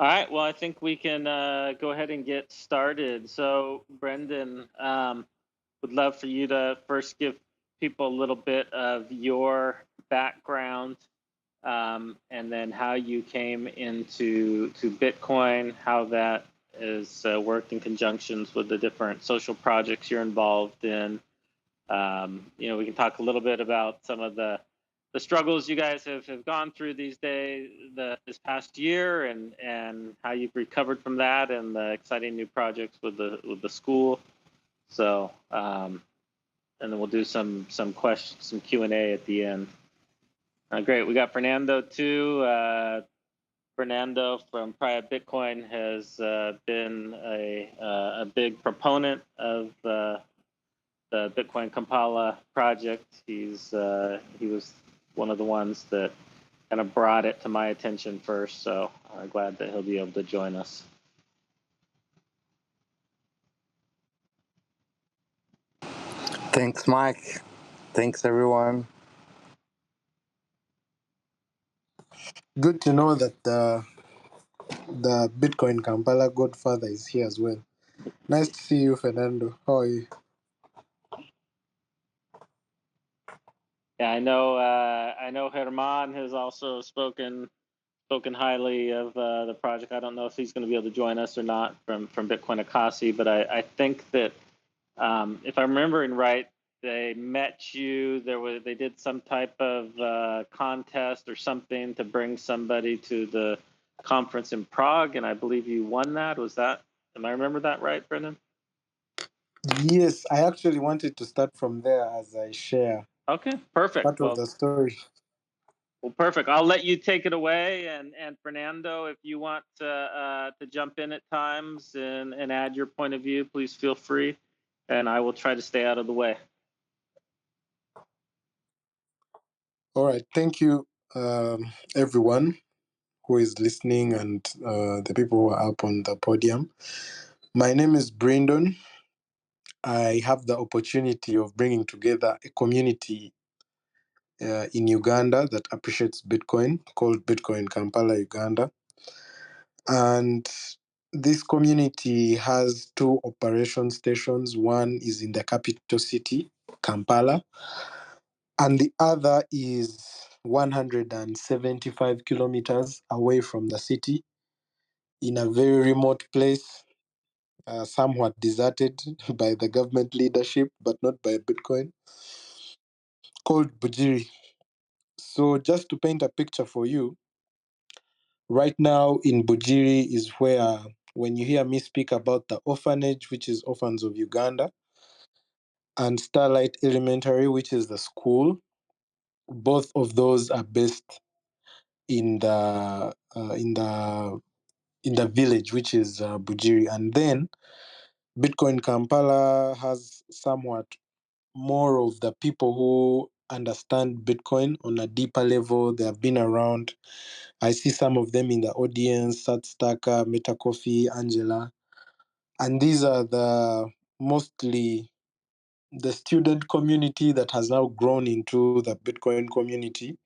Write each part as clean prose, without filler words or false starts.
All right. Well, I think we can go ahead and get started. So, Brendan, would love for you to first give people a little bit of your background, and then how you came into Bitcoin, how that is worked in conjunctions with the different social projects you're involved in. We can talk a little bit about some of the struggles you guys have gone through these days, this past year, and how you've recovered from that, and the exciting new projects with the school. So, and then we'll do some questions, some Q&A at the end. Great, we got Fernando too. Fernando from Private Bitcoin has been a big proponent of the Bitcoin Kampala project. He was one of the ones that kind of brought it to my attention first. So I'm glad that he'll be able to join us. Thanks, Mike. Thanks, everyone. Good to know that the Bitcoin Kampala Godfather is here as well. Nice to see you, Fernando. How are you? Yeah, I know. I know Herman has also spoken highly of the project. I don't know if he's going to be able to join us or not from Bitcoin Akasi, but I think that if I'm remembering right, they met you. They did some type of contest or something to bring somebody to the conference in Prague, and I believe you won that. Am I remember that right, Brendan? Yes, I actually wanted to start from there as I share Okay, perfect. part of the story. Well, perfect. I'll let you take it away, and Fernando, if you want to jump in at times and add your point of view, please feel free, and I will try to stay out of the way. All right, thank you, everyone who is listening and the people who are up on the podium. My name is Brandon. I have the opportunity of bringing together a community in Uganda that appreciates Bitcoin, called Bitcoin Kampala, Uganda. And this community has two operation stations. One is in the capital city, Kampala, and the other is 175 kilometers away from the city in a very remote place, somewhat deserted by the government leadership, but not by Bitcoin, called Bujiri. So, just to paint a picture for you, right now in Bujiri is where, when you hear me speak about the orphanage, which is Orphans of Uganda, and Starlight Elementary, which is the school, both of those are based in the village, which is Bujiri. And then Bitcoin Kampala has somewhat more of the people who understand Bitcoin on a deeper level. They have been around. I see some of them in the audience: Satstaka, Meta Coffee, Angela. And these are mostly the student community that has now grown into the Bitcoin community.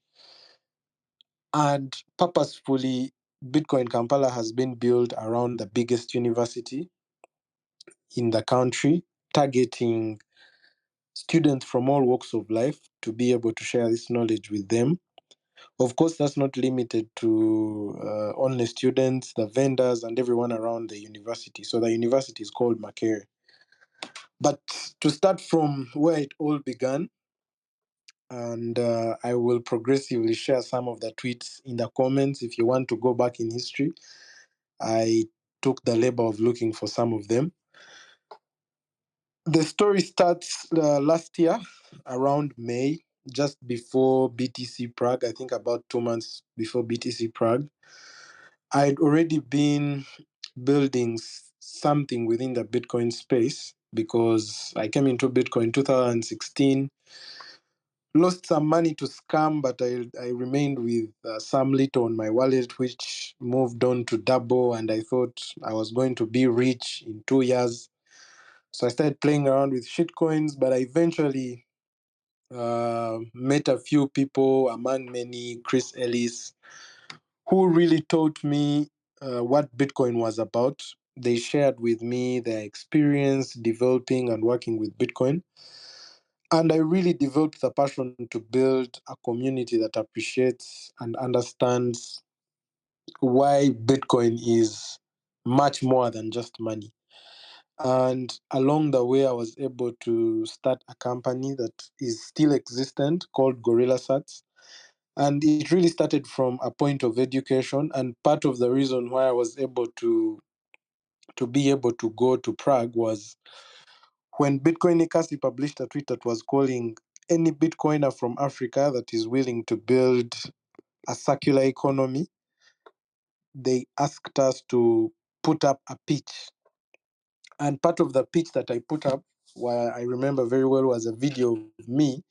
And purposefully, Bitcoin Kampala has been built around the biggest university in the country, targeting students from all walks of life to be able to share this knowledge with them. Of course, that's not limited to only students, the vendors, and everyone around the university. So the university is called Makere. But to start from where it all began, and I will progressively share some of the tweets in the comments if you want to go back in history. I took the labor of looking for some of them. The story starts last year around May, just before BTC Prague, I think about 2 months before BTC Prague. I'd already been building something within the Bitcoin space because I came into Bitcoin 2016, lost some money to scam, but I remained with some little on my wallet, which moved on to double, and I thought I was going to be rich in 2 years. So I started playing around with shitcoins, but I eventually met a few people, among many, Chris Ellis, who really taught me what Bitcoin was about. They shared with me their experience developing and working with Bitcoin. And I really developed the passion to build a community that appreciates and understands why Bitcoin is much more than just money. And along the way, I was able to start a company that is still existent called Gorilla Sats. And it really started from a point of education. And part of the reason why I was able to be able to go to Prague was when Bitcoin Economies published a tweet that was calling any Bitcoiner from Africa that is willing to build a circular economy, they asked us to put up a pitch. And part of the pitch that I put up, where I remember very well, was a video of me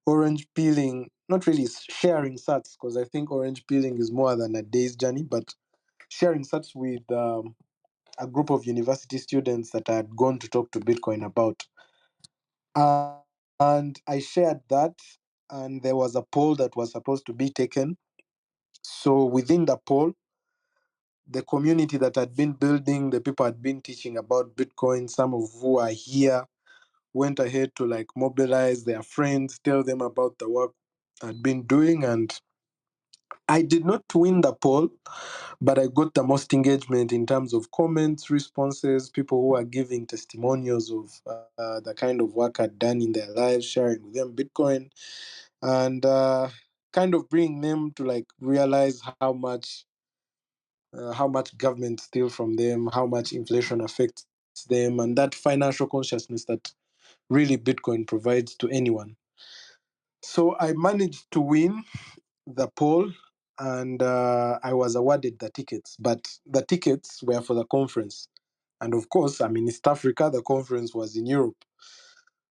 orange peeling, not really sharing sats, because I think orange peeling is more than a day's journey, but sharing sats with a group of university students that I had gone to talk to Bitcoin about. And I shared that, and there was a poll that was supposed to be taken. So within the poll, the community that had been building, the people had been teaching about Bitcoin, some of who are here, went ahead to like mobilize their friends, tell them about the work I'd been doing. And I did not win the poll, but I got the most engagement in terms of comments, responses, people who are giving testimonials of the kind of work I'd done in their lives, sharing with them Bitcoin, and kind of bringing them to like realize how much government steal from them, how much inflation affects them, and that financial consciousness that really Bitcoin provides to anyone. So I managed to win the poll, and I was awarded the tickets, but the tickets were for the conference. And of course, I'm in East Africa, the conference was in Europe.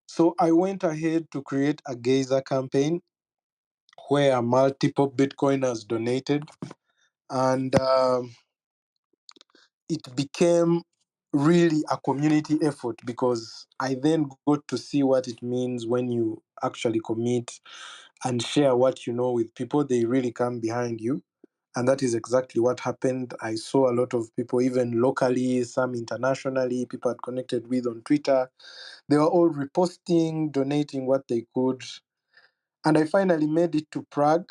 So I went ahead to create a Geyser campaign where multiple Bitcoiners donated, and it became really a community effort because I then got to see what it means when you actually commit and share what you know with people. They really come behind you. And that is exactly what happened. I saw a lot of people, even locally, some internationally, people I'd connected with on Twitter. They were all reposting, donating what they could. And I finally made it to Prague.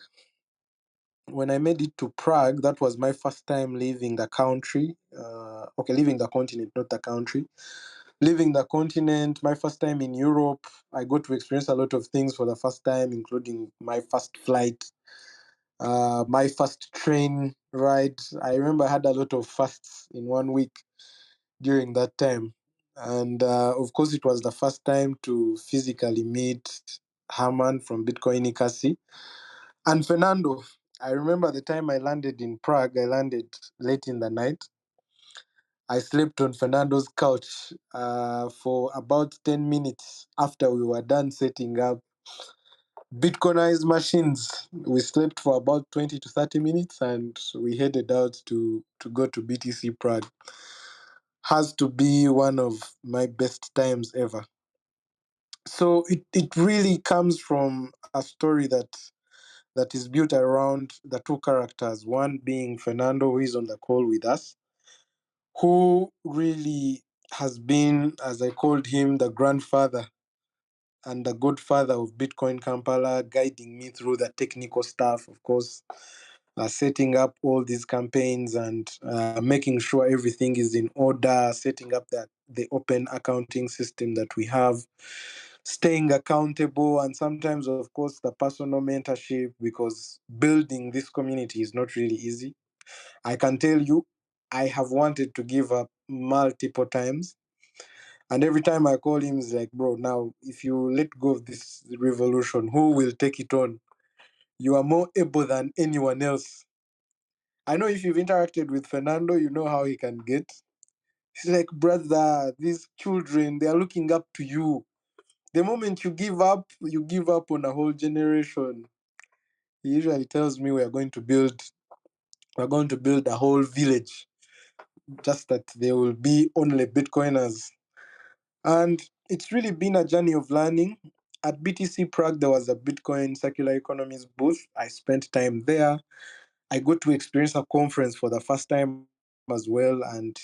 When I made it to Prague, that was my first time leaving the country. Leaving the continent, not the country. Leaving the continent, my first time in Europe. I got to experience a lot of things for the first time, including my first flight, my first train ride. I remember I had a lot of fasts in 1 week during that time. And of course, it was the first time to physically meet Herman from Bitcoin Economies and Fernando. I remember the time I landed in Prague, I landed late in the night. I slept on Fernando's couch for about 10 minutes after we were done setting up Bitcoinized machines. We slept for about 20 to 30 minutes and we headed out to go to BTC Prague. Has to be one of my best times ever. So it really comes from a story that is built around the two characters, one being Fernando, who is on the call with us, who really has been, as I called him, the grandfather and the godfather of Bitcoin Kampala, guiding me through the technical stuff, of course, setting up all these campaigns and making sure everything is in order, setting up the open accounting system that we have, staying accountable, and sometimes, of course, the personal mentorship, because building this community is not really easy. I can tell you, I have wanted to give up multiple times. And every time I call him, he's like, bro, now, if you let go of this revolution, who will take it on? You are more able than anyone else. I know if you've interacted with Fernando, you know how he can get. He's like, brother, these children, they are looking up to you. The moment you give up on a whole generation. He usually tells me we're going to build a whole village, just that there will be only Bitcoiners. And it's really been a journey of learning. At BTC Prague, there was a Bitcoin Circular Economies booth. I spent time there. I got to experience a conference for the first time as well, and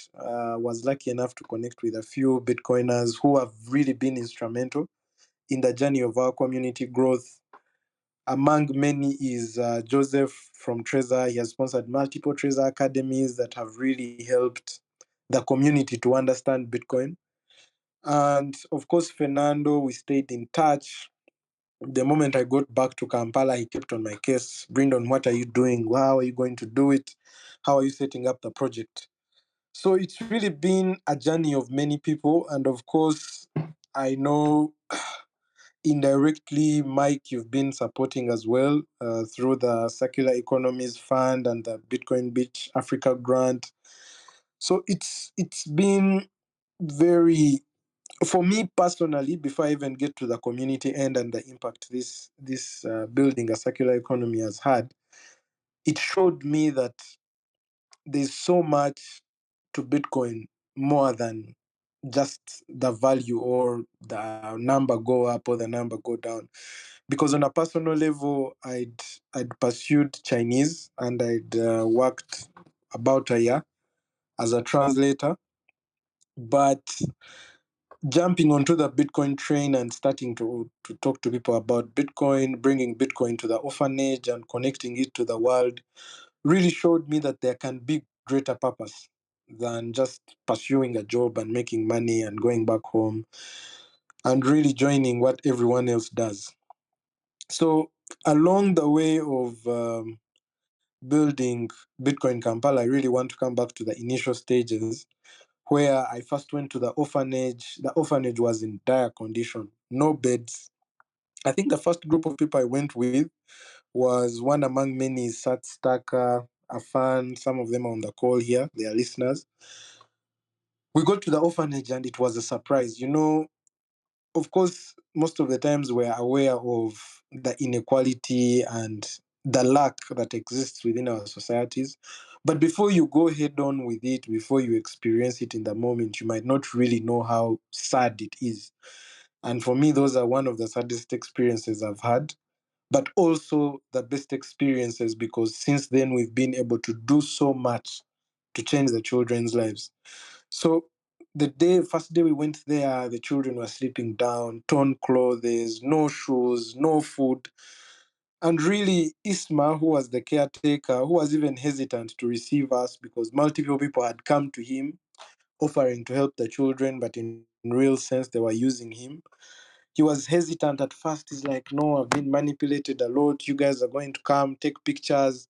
was lucky enough to connect with a few Bitcoiners who have really been instrumental in the journey of our community growth. Among many is Joseph from Trezor. He has sponsored multiple Trezor academies that have really helped the community to understand Bitcoin. And of course, Fernando, we stayed in touch. The moment I got back to Kampala, he kept on my case. Brendan, what are you doing? How are you going to do it? How are you setting up the project? So it's really been a journey of many people. And of course, I know indirectly, Mike, you've been supporting as well through the Circular Economies Fund and the Bitcoin Beach Africa Grant. So it's been very, for me personally, before I even get to the community end and the impact this building a circular economy has had, it showed me that there's so much to Bitcoin more than just the value or the number go up or the number go down. Because on a personal level, I'd pursued Chinese and I'd worked about a year as a translator, but jumping onto the Bitcoin train and starting to talk to people about Bitcoin, bringing Bitcoin to the orphanage and connecting it to the world really showed me that there can be greater purpose than just pursuing a job and making money and going back home and really joining what everyone else does. So, along the way of building Bitcoin Kampala, I really want to come back to the initial stages where I first went to the orphanage. The orphanage was in dire condition, no beds. I think the first group of people I went with was one among many, Sat Staka, Afan, some of them are on the call here, they are listeners. We got to the orphanage and it was a surprise. You know, of course, most of the times we're aware of the inequality and the lack that exists within our societies. But before you go head on with it, before you experience it in the moment, you might not really know how sad it is. And for me, those are one of the saddest experiences I've had, but also the best experiences because since then we've been able to do so much to change the children's lives. So first day we went there, the children were sleeping down, torn clothes, no shoes, no food. And really, Isma, who was the caretaker, who was even hesitant to receive us because multiple people had come to him offering to help the children, but in real sense, they were using him. He was hesitant at first. He's like, no, I've been manipulated a lot. You guys are going to come, take pictures,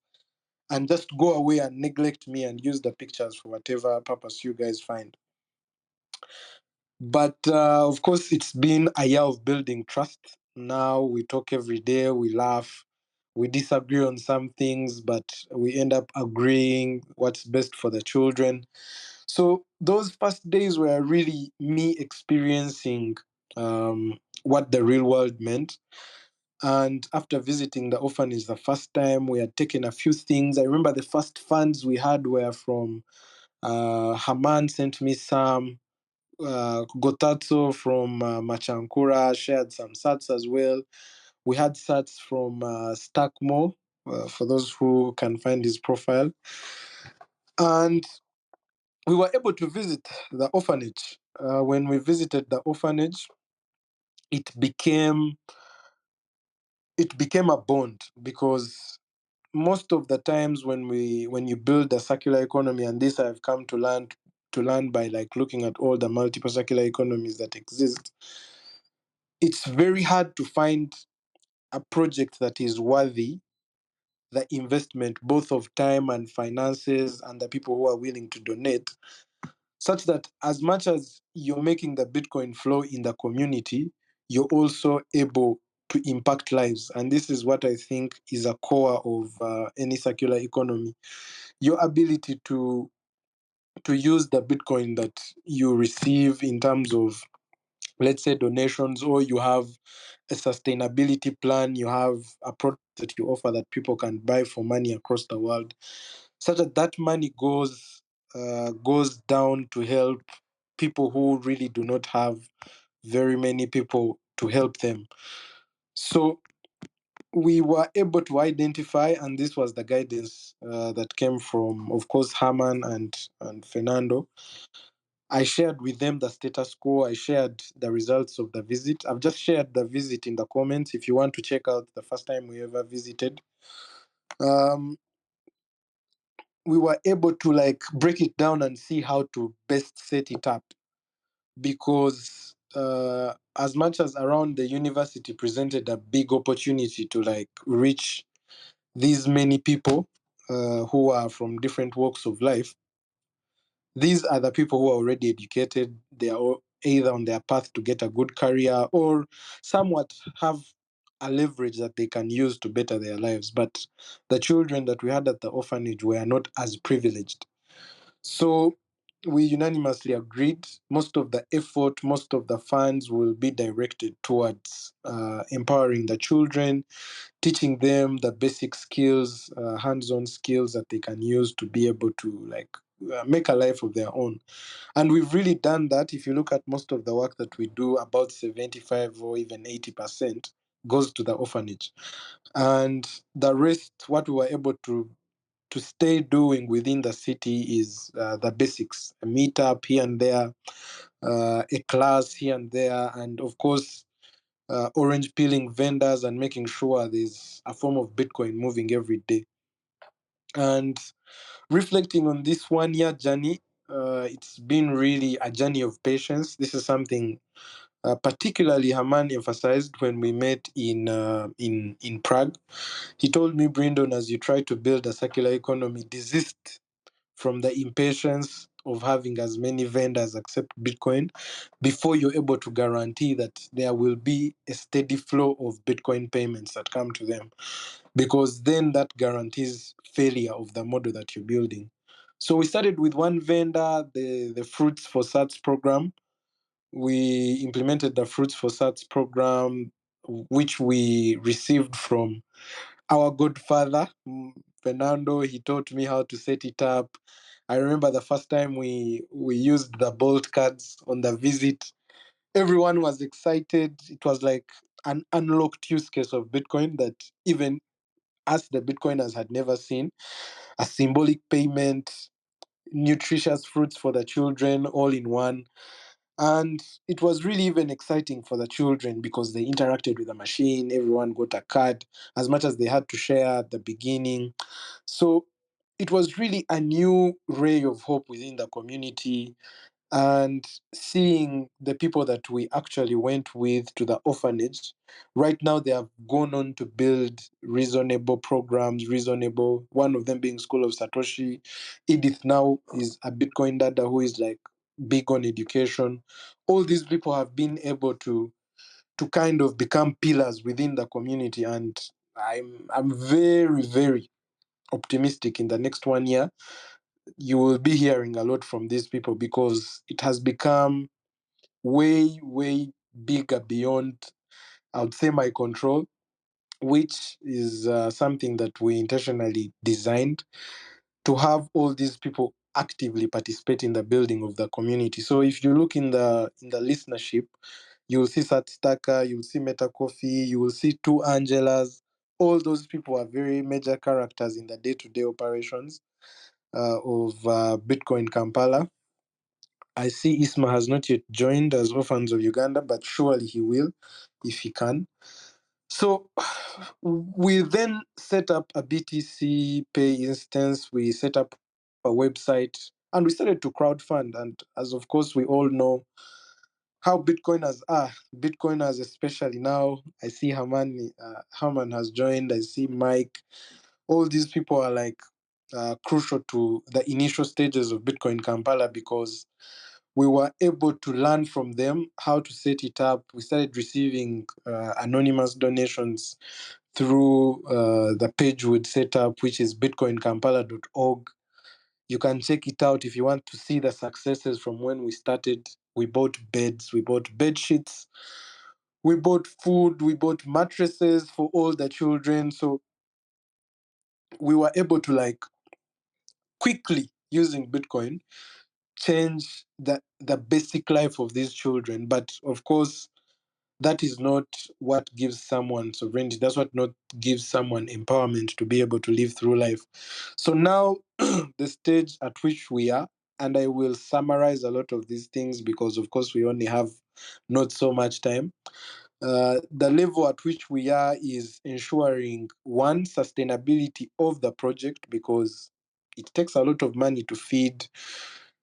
and just go away and neglect me and use the pictures for whatever purpose you guys find. But of course, it's been a year of building trust. Now we talk every day, we laugh, we disagree on some things, but we end up agreeing what's best for the children. So those first days were really me experiencing what the real world meant. And after visiting the orphanage the first time, we had taken a few things. I remember the first funds we had were from Haman sent me some. Gotatso from Machankura shared some sats as well. We had sats from Stackmore, for those who can find his profile. And we were able to visit the orphanage. When we visited the orphanage, it became a bond because most of the times when you build a circular economy, and this I've come to learn by like looking at all the multiple circular economies that exist, it's very hard to find a project that is worthy the investment both of time and finances and the people who are willing to donate, such that as much as you're making the Bitcoin flow in the community, you're also able to impact lives. And this is what I think is a core of any circular economy: your ability to use the Bitcoin that you receive in terms of, let's say, donations, or you have a sustainability plan, you have a product that you offer that people can buy for money across the world, such that that money goes down to help people who really do not have very many people to help them. So we were able to identify, and this was the guidance that came from, of course, Herman and Fernando. I shared with them the status quo. I shared the results of the visit. I've just shared the visit in the comments if you want to check out the first time we ever visited. Um, we were able to like break it down and see how to best set it up, because as much as around the university presented a big opportunity to like reach these many people who are from different walks of life, these are the people who are already educated. They are either on their path to get a good career or somewhat have a leverage that they can use to better their lives. But the children that we had at the orphanage were not as privileged. So we unanimously agreed most of the effort, most of the funds will be directed towards empowering the children, teaching them the basic skills, hands-on skills that they can use to be able to like make a life of their own. And we've really done that. If you look at most of the work that we do, about 75 or even 80% goes to the orphanage. And the rest, what we were able to stay doing within the city is the basics, a meetup here and there, a class here and there, and of course, orange peeling vendors and making sure there's a form of Bitcoin moving every day. And reflecting on this 1 year journey, it's been really a journey of patience. This is something particularly Haman emphasized when we met in Prague. He told me, Brindon, as you try to build a circular economy, desist from the impatience of having as many vendors accept Bitcoin before you're able to guarantee that there will be a steady flow of Bitcoin payments that come to them, because then that guarantees failure of the model that you're building. So we started with one vendor, the Fruits for Sats program. We implemented the Fruits for Sats program, which we received from our godfather, Fernando. He taught me how to set it up. I remember the first time we used the Bolt cards on the visit. Everyone was excited. It was like an unlocked use case of Bitcoin that even us, the Bitcoiners, had never seen. A symbolic payment, nutritious fruits for the children, all in one. And it was really even exciting for the children because they interacted with the machine. Everyone got a card as much as they had to share at the beginning. So it was really a new ray of hope within the community. And seeing the people that we actually went with to the orphanage, right now they have gone on to build reasonable programs, reasonable, one of them being School of Satoshi. Edith now is a Bitcoin dada who is like big on education. All these people have been able to kind of become pillars within the community, and I'm very, very optimistic in the next 1 year you will be hearing a lot from these people, because it has become way, way bigger beyond, I would say, my control, which is something that we intentionally designed to have all these people actively participate in the building of the community. So if you look in the listenership, you will see Satstaka, you will see Meta Coffee, you will see two Angelas. All those people are very major characters in the day-to-day operations of Bitcoin Kampala. I see Isma has not yet joined as Orphans of Uganda, but surely he will if he can. So we then set up a BTC Pay instance, we set up a website, and we started to crowdfund. And as of course we all know how Bitcoiners are, Bitcoiners especially now, I see Herman has joined, I see Mike. All these people are like crucial to the initial stages of Bitcoin Kampala, because we were able to learn from them how to set it up. We started receiving anonymous donations through the page we'd set up, which is bitcoinkampala.org. You can check it out if you want to see the successes from when we started. We bought beds, we bought bed sheets, we bought food, we bought mattresses for all the children. So we were able to like quickly, using Bitcoin, change the basic life of these children. But of course, that is not what gives someone sovereignty. That's what not gives someone empowerment to be able to live through life. So now, the stage at which we are, and I will summarize a lot of these things because, of course, we only have not so much time. The level at which we are is ensuring one, sustainability of the project, because it takes a lot of money to feed.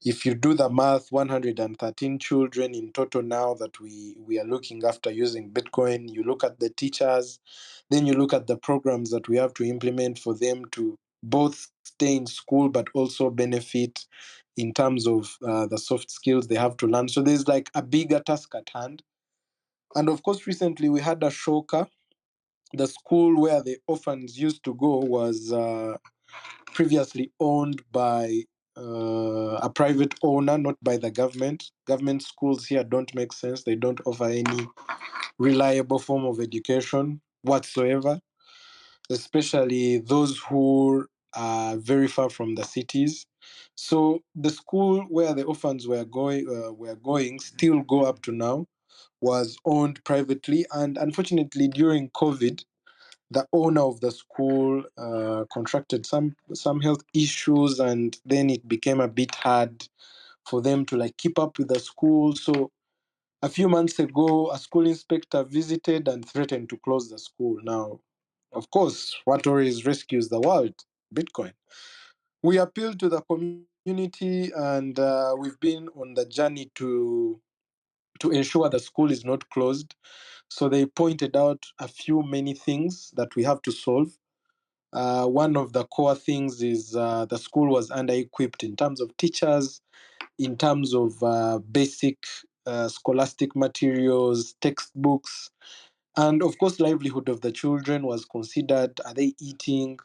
If you do the math, 113 children in total now that we are looking after using Bitcoin. You look at the teachers, then you look at the programs that we have to implement for them to both stay in school but also benefit in terms of the soft skills they have to learn. So there's like a bigger task at hand. And of course, recently we had a shocker. The school where the orphans used to go was previously owned by a private owner, not by the government. Government schools here don't make sense. They don't offer any reliable form of education whatsoever, especially those who are very far from the cities. So the school where the orphans were going still go up to now was owned privately, and unfortunately during COVID, the owner of the school contracted some health issues, and then it became a bit hard for them to like keep up with the school. So a few months ago, a school inspector visited and threatened to close the school. Now, of course, what always rescues the world? Bitcoin. We appealed to the community, and we've been on the journey to ensure the school is not closed. So they pointed out a few many things that we have to solve. One of the core things is the school was under equipped in terms of teachers, in terms of basic scholastic materials, textbooks, and of course, livelihood of the children was considered. Are they eating?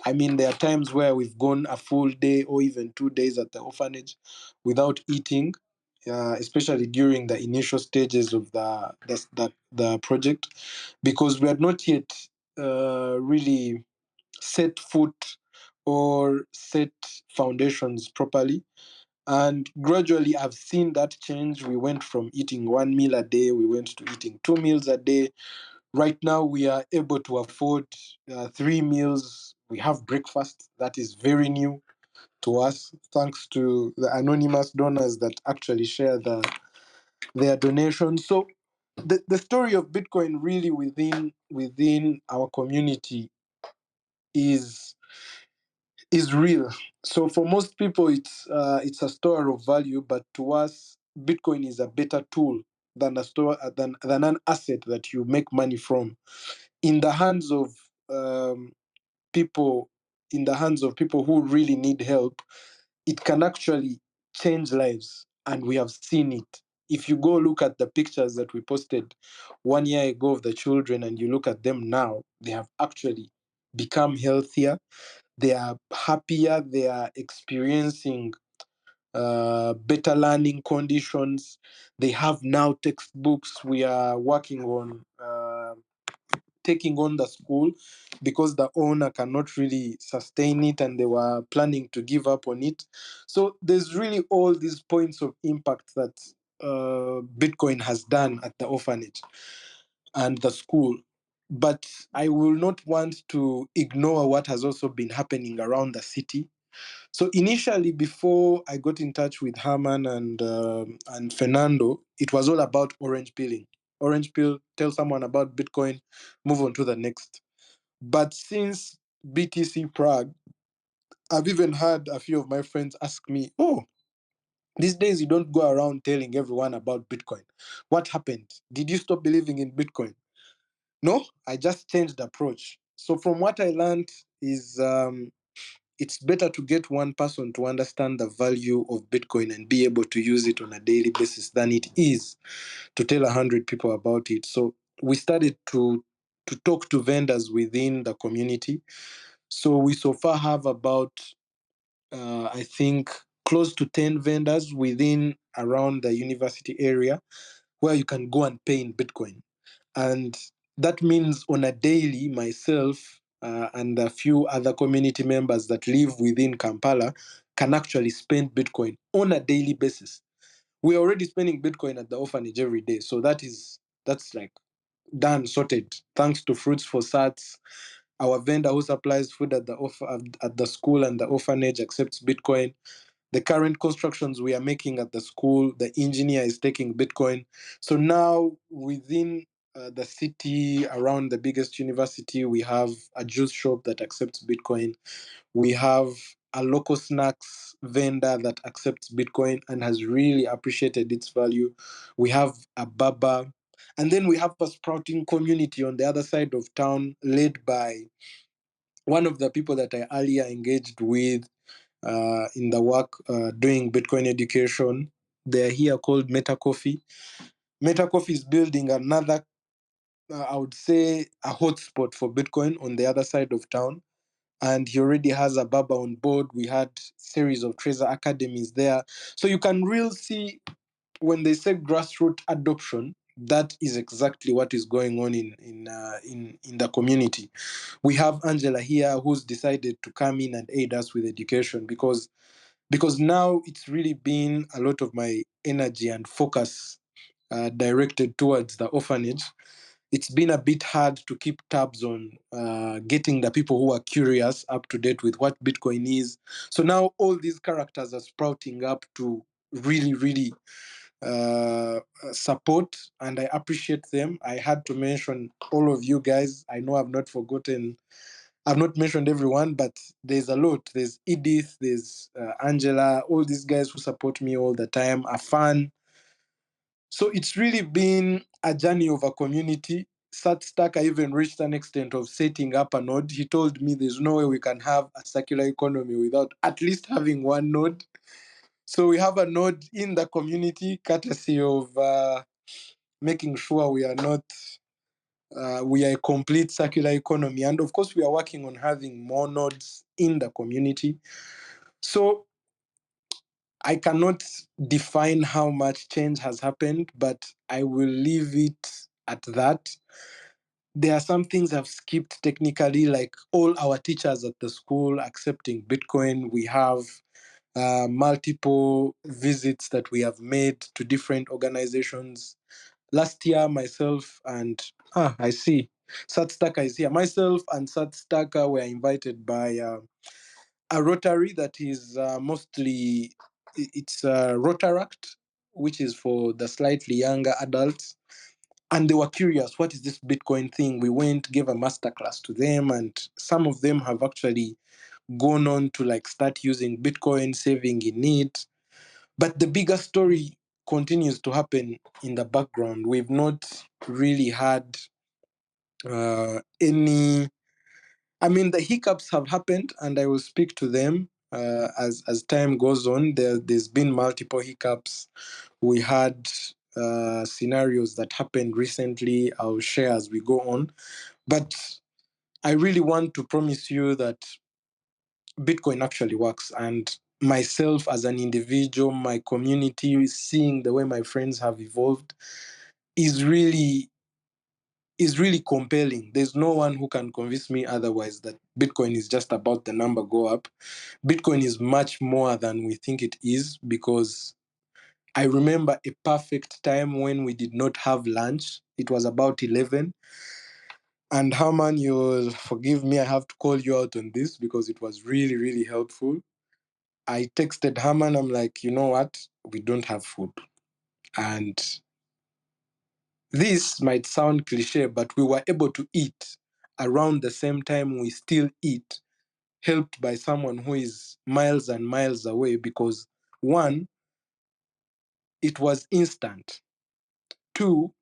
I mean, there are times where we've gone a full day or even 2 days at the orphanage without eating, especially during the initial stages of the project, because we had not yet really set foot or set foundations properly. And gradually, I've seen that change. We went from eating one meal a day, we went to eating 2 meals a day. Right now, we are able to afford 3 meals. We have breakfast. That is very new to us, thanks to the anonymous donors that actually share their donations. So, the story of Bitcoin really within our community is is real. So for most people, it's a store of value, but to us, Bitcoin is a better tool than a store than an asset that you make money from. In the hands of um, people, in the hands of people who really need help, it can actually change lives, and we have seen it. If you go look at the pictures that we posted 1 year ago of the children, and you look at them now, they have actually become healthier, they are happier, they are experiencing better learning conditions. They have now textbooks. We are working on taking on the school because the owner cannot really sustain it, and they were planning to give up on it. So there's really all these points of impact that Bitcoin has done at the orphanage and the school. But I will not want to ignore what has also been happening around the city. So initially, before I got in touch with Herman and Fernando, it was all about orange peeling. Orange peel, tell someone about Bitcoin, move on to the next. But since BTC Prague, I've even had a few of my friends ask me, "Oh, these days you don't go around telling everyone about Bitcoin. What happened? Did you stop believing in Bitcoin?" No, I just changed the approach. So from what I learned is it's better to get one person to understand the value of Bitcoin and be able to use it on a daily basis than it is to tell 100 people about it. So we started to talk to vendors within the community. So we so far have about I think close to 10 vendors within around the university area where you can go and pay in Bitcoin. And that means on a daily, myself and a few other community members that live within Kampala can actually spend Bitcoin on a daily basis. We're already spending Bitcoin at the orphanage every day. So That's like done, sorted. Thanks to Fruits for Sats, our vendor who supplies food at the school and the orphanage accepts Bitcoin. The current constructions we are making at the school, the engineer is taking Bitcoin. So now within the city around the biggest university, we have a juice shop that accepts Bitcoin. We have a local snacks vendor that accepts Bitcoin and has really appreciated its value. We have a baba. And then we have a sprouting community on the other side of town, led by one of the people that I earlier engaged with in the work doing Bitcoin education. They're here called Meta Coffee. Meta Coffee is building another, I would say, a hotspot for Bitcoin on the other side of town. And he already has a Baba on board. We had series of Trezor academies there. So you can really see when they say grassroots adoption, that is exactly what is going on in the community. We have Angela here who's decided to come in and aid us with education because now it's really been a lot of my energy and focus directed towards the orphanage. It's been a bit hard to keep tabs on getting the people who are curious up to date with what Bitcoin is. So now all these characters are sprouting up to really, really support, and I appreciate them. I had to mention all of you guys. I know I've not mentioned everyone, but there's a lot. There's Edith, there's Angela, all these guys who support me all the time, are fun. So it's really been a journey of a community. Stack, I even reached an extent of setting up a node. He told me there's no way we can have a circular economy without at least having one node. So we have a node in the community, courtesy of making sure we are not we are a complete circular economy. And of course, we are working on having more nodes in the community. So I cannot define how much change has happened, but I will leave it at that. There are some things I've skipped technically, like all our teachers at the school accepting Bitcoin. We have multiple visits that we have made to different organizations. Last year, myself and I see Satstaka is here. Myself and Satstaka were invited by a Rotary that is mostly it's Rotaract, which is for the slightly younger adults. And they were curious, what is this Bitcoin thing? We went, gave a masterclass to them, and some of them have actually gone on to like start using Bitcoin, saving in it. But the bigger story continues to happen in the background. We've not really had any. I mean, the hiccups have happened, and I will speak to them as time goes on. There's been multiple hiccups. We had scenarios that happened recently. I'll share as we go on. But I really want to promise you that Bitcoin actually works. And myself as an individual, my community, seeing the way my friends have evolved is really compelling. There's no one who can convince me otherwise that Bitcoin is just about the number go up. Bitcoin is much more than we think it is, because I remember a perfect time when we did not have lunch. It was about 11. And Herman, you'll forgive me, I have to call you out on this because it was really, really helpful. I texted Herman, I'm like, you know what? We don't have food. And this might sound cliche, but we were able to eat around the same time we still eat, helped by someone who is miles and miles away, because one, it was instant. Two,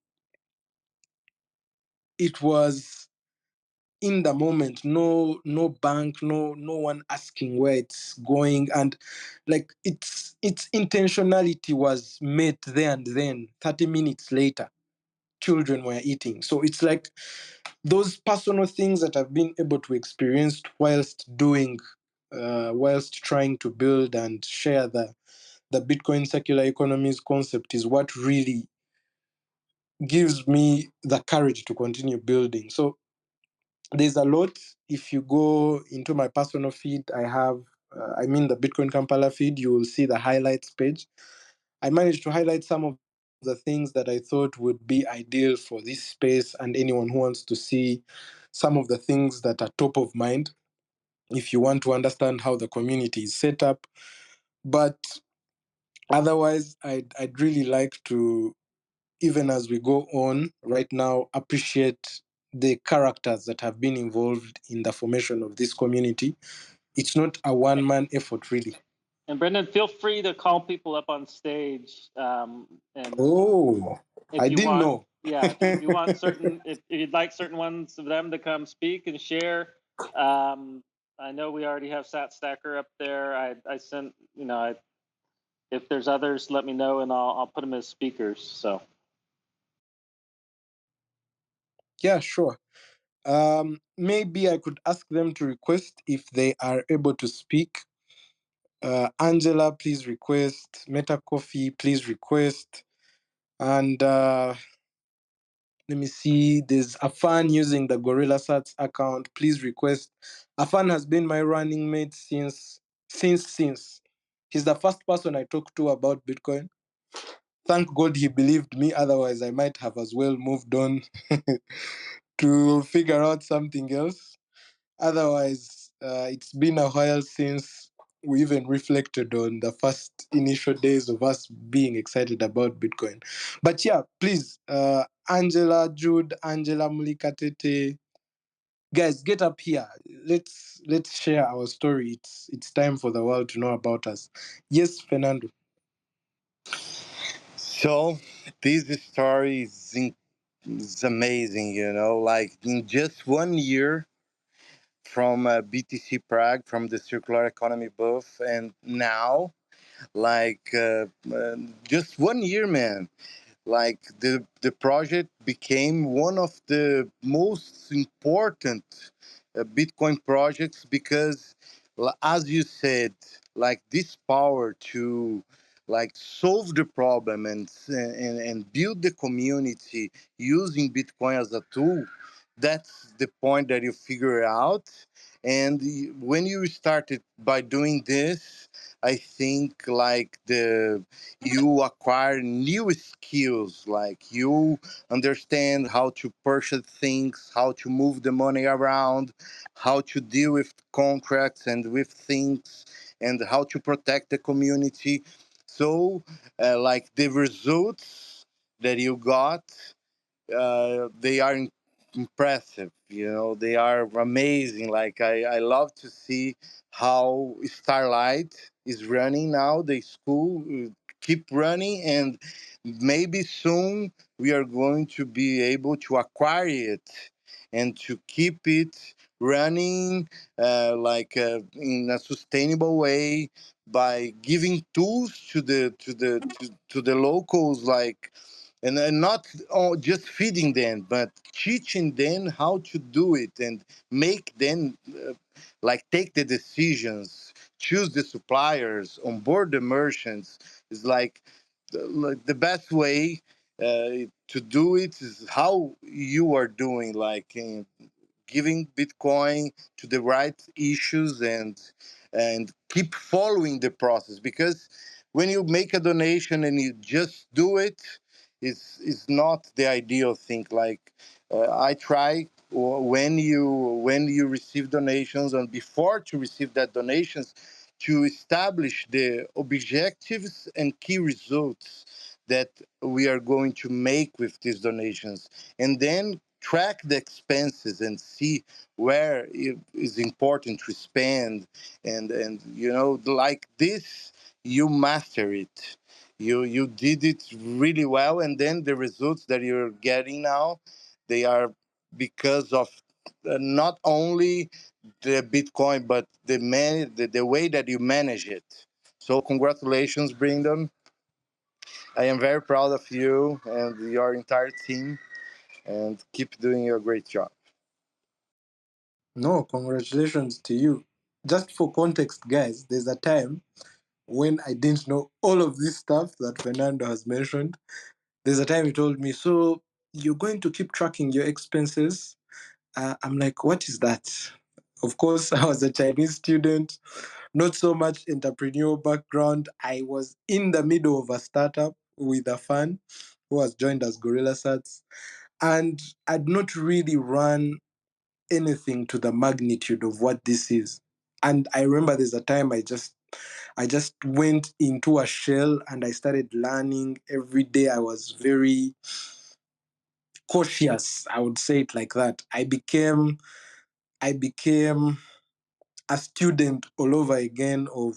it was in the moment, no bank, no one asking where it's going, and like its intentionality was met there and then. 30 minutes later, children were eating. So it's like those personal things that I've been able to experience whilst trying to build and share the Bitcoin circular economies concept is what really gives me the courage to continue building. So there's a lot. If you go into my personal feed, the Bitcoin Kampala feed, you will see the highlights page. I managed to highlight some of the things that I thought would be ideal for this space and anyone who wants to see some of the things that are top of mind if you want to understand how the community is set up. But otherwise, I'd really like to, even as we go on right now, appreciate the characters that have been involved in the formation of this community. It's not a one man effort, really. And Brendan, feel free to call people up on stage. And Oh, if I you didn't want, know. yeah, if you want certain, if you'd like certain ones of them to come speak and share, I know we already have Sat Stacker up there. I sent, if there's others, let me know and I'll put them as speakers. So Yeah, sure. Maybe I could ask them to request if they are able to speak. Angela, please request. Meta Coffee, please request. And let me see. There's Afan using the Gorilla Sats account. Please request. Afan has been my running mate since. He's the first person I talked to about Bitcoin. Thank God he believed me. Otherwise, I might have as well moved on to figure out something else. Otherwise, it's been a while since we even reflected on the first initial days of us being excited about Bitcoin. But yeah, please, Angela, Jude, Angela, Mulikatete, guys, get up here. Let's share our story. It's time for the world to know about us. Yes, Fernando. So this story is amazing, like in just 1 year from BTC Prague, from the Circular Economy booth, and now, like just 1 year, man. Like the project became one of the most important Bitcoin projects because, as you said, like this power to like solve the problem and build the community using Bitcoin as a tool. That's the point that you figure out. And when you started by doing this, I think like the you acquire new skills, like you understand how to purchase things, how to move the money around, how to deal with contracts and with things, and how to protect the community. So like the results that you got, they are impressive. They are amazing. Like I love to see how Starlight is running now. The school keep running, and maybe soon we are going to be able to acquire it and to keep it running in a sustainable way by giving tools to the locals, like, and not just feeding them, but teaching them how to do it and make them like take the decisions, choose the suppliers, onboard the merchants. Is like the best way to do it is how you are doing, like giving Bitcoin to the right issues and keep following the process, because when you make a donation and you just do it, it's not the ideal thing. Like I try when you receive donations and before to receive that donations, to establish the objectives and key results that we are going to make with these donations, and then track the expenses and see where it is important to spend, and like this, you master it. You did it really well, and then the results that you're getting now, they are because of not only the Bitcoin, but the way that you manage it. So congratulations, Brendan. I am very proud of you and your entire team, and keep doing your great job. No, congratulations to you. Just for context, guys, there's a time when I didn't know all of this stuff that Fernando has mentioned. There's a time he told me, "So you're going to keep tracking your expenses?" I'm like, "What is that?" Of course, I was a Chinese student, not so much entrepreneurial background. I was in the middle of a startup with a fund. who has joined as Gorilla Sats. And I'd not really run anything to the magnitude of what this is. And I remember there's a time I just went into a shell and I started learning every day. I was very cautious, I would say it like that. I became a student all over again of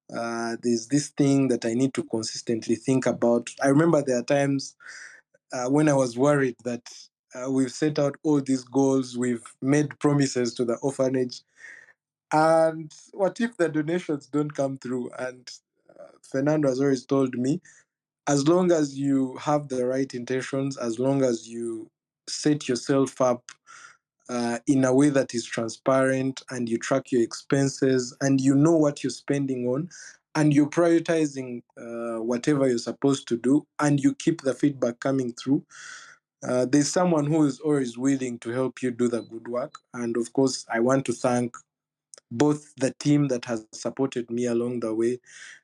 there's this thing that I need to consistently think about. I remember there are times when I was worried that we've set out all these goals, we've made promises to the orphanage, and what if the donations don't come through? And Fernando has always told me, as long as you have the right intentions, as long as you set yourself up in a way that is transparent and you track your expenses and you know what you're spending on and you're prioritizing whatever you're supposed to do and you keep the feedback coming through, there's someone who is always willing to help you do the good work. And of course, I want to thank both the team that has supported me along the way,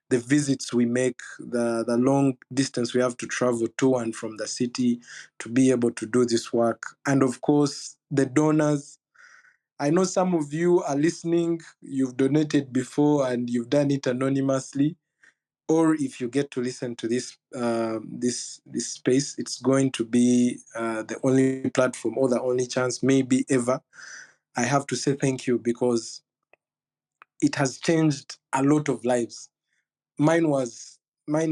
the visits we make, the long distance we have to travel to and from the city to be able to do this work, and of course, the donors. I know some of you are listening, you've donated before and you've done it anonymously. Or if you get to listen to this space, it's going to be the only platform or the only chance, maybe ever. I have to say thank you because it has changed a lot of lives. Mine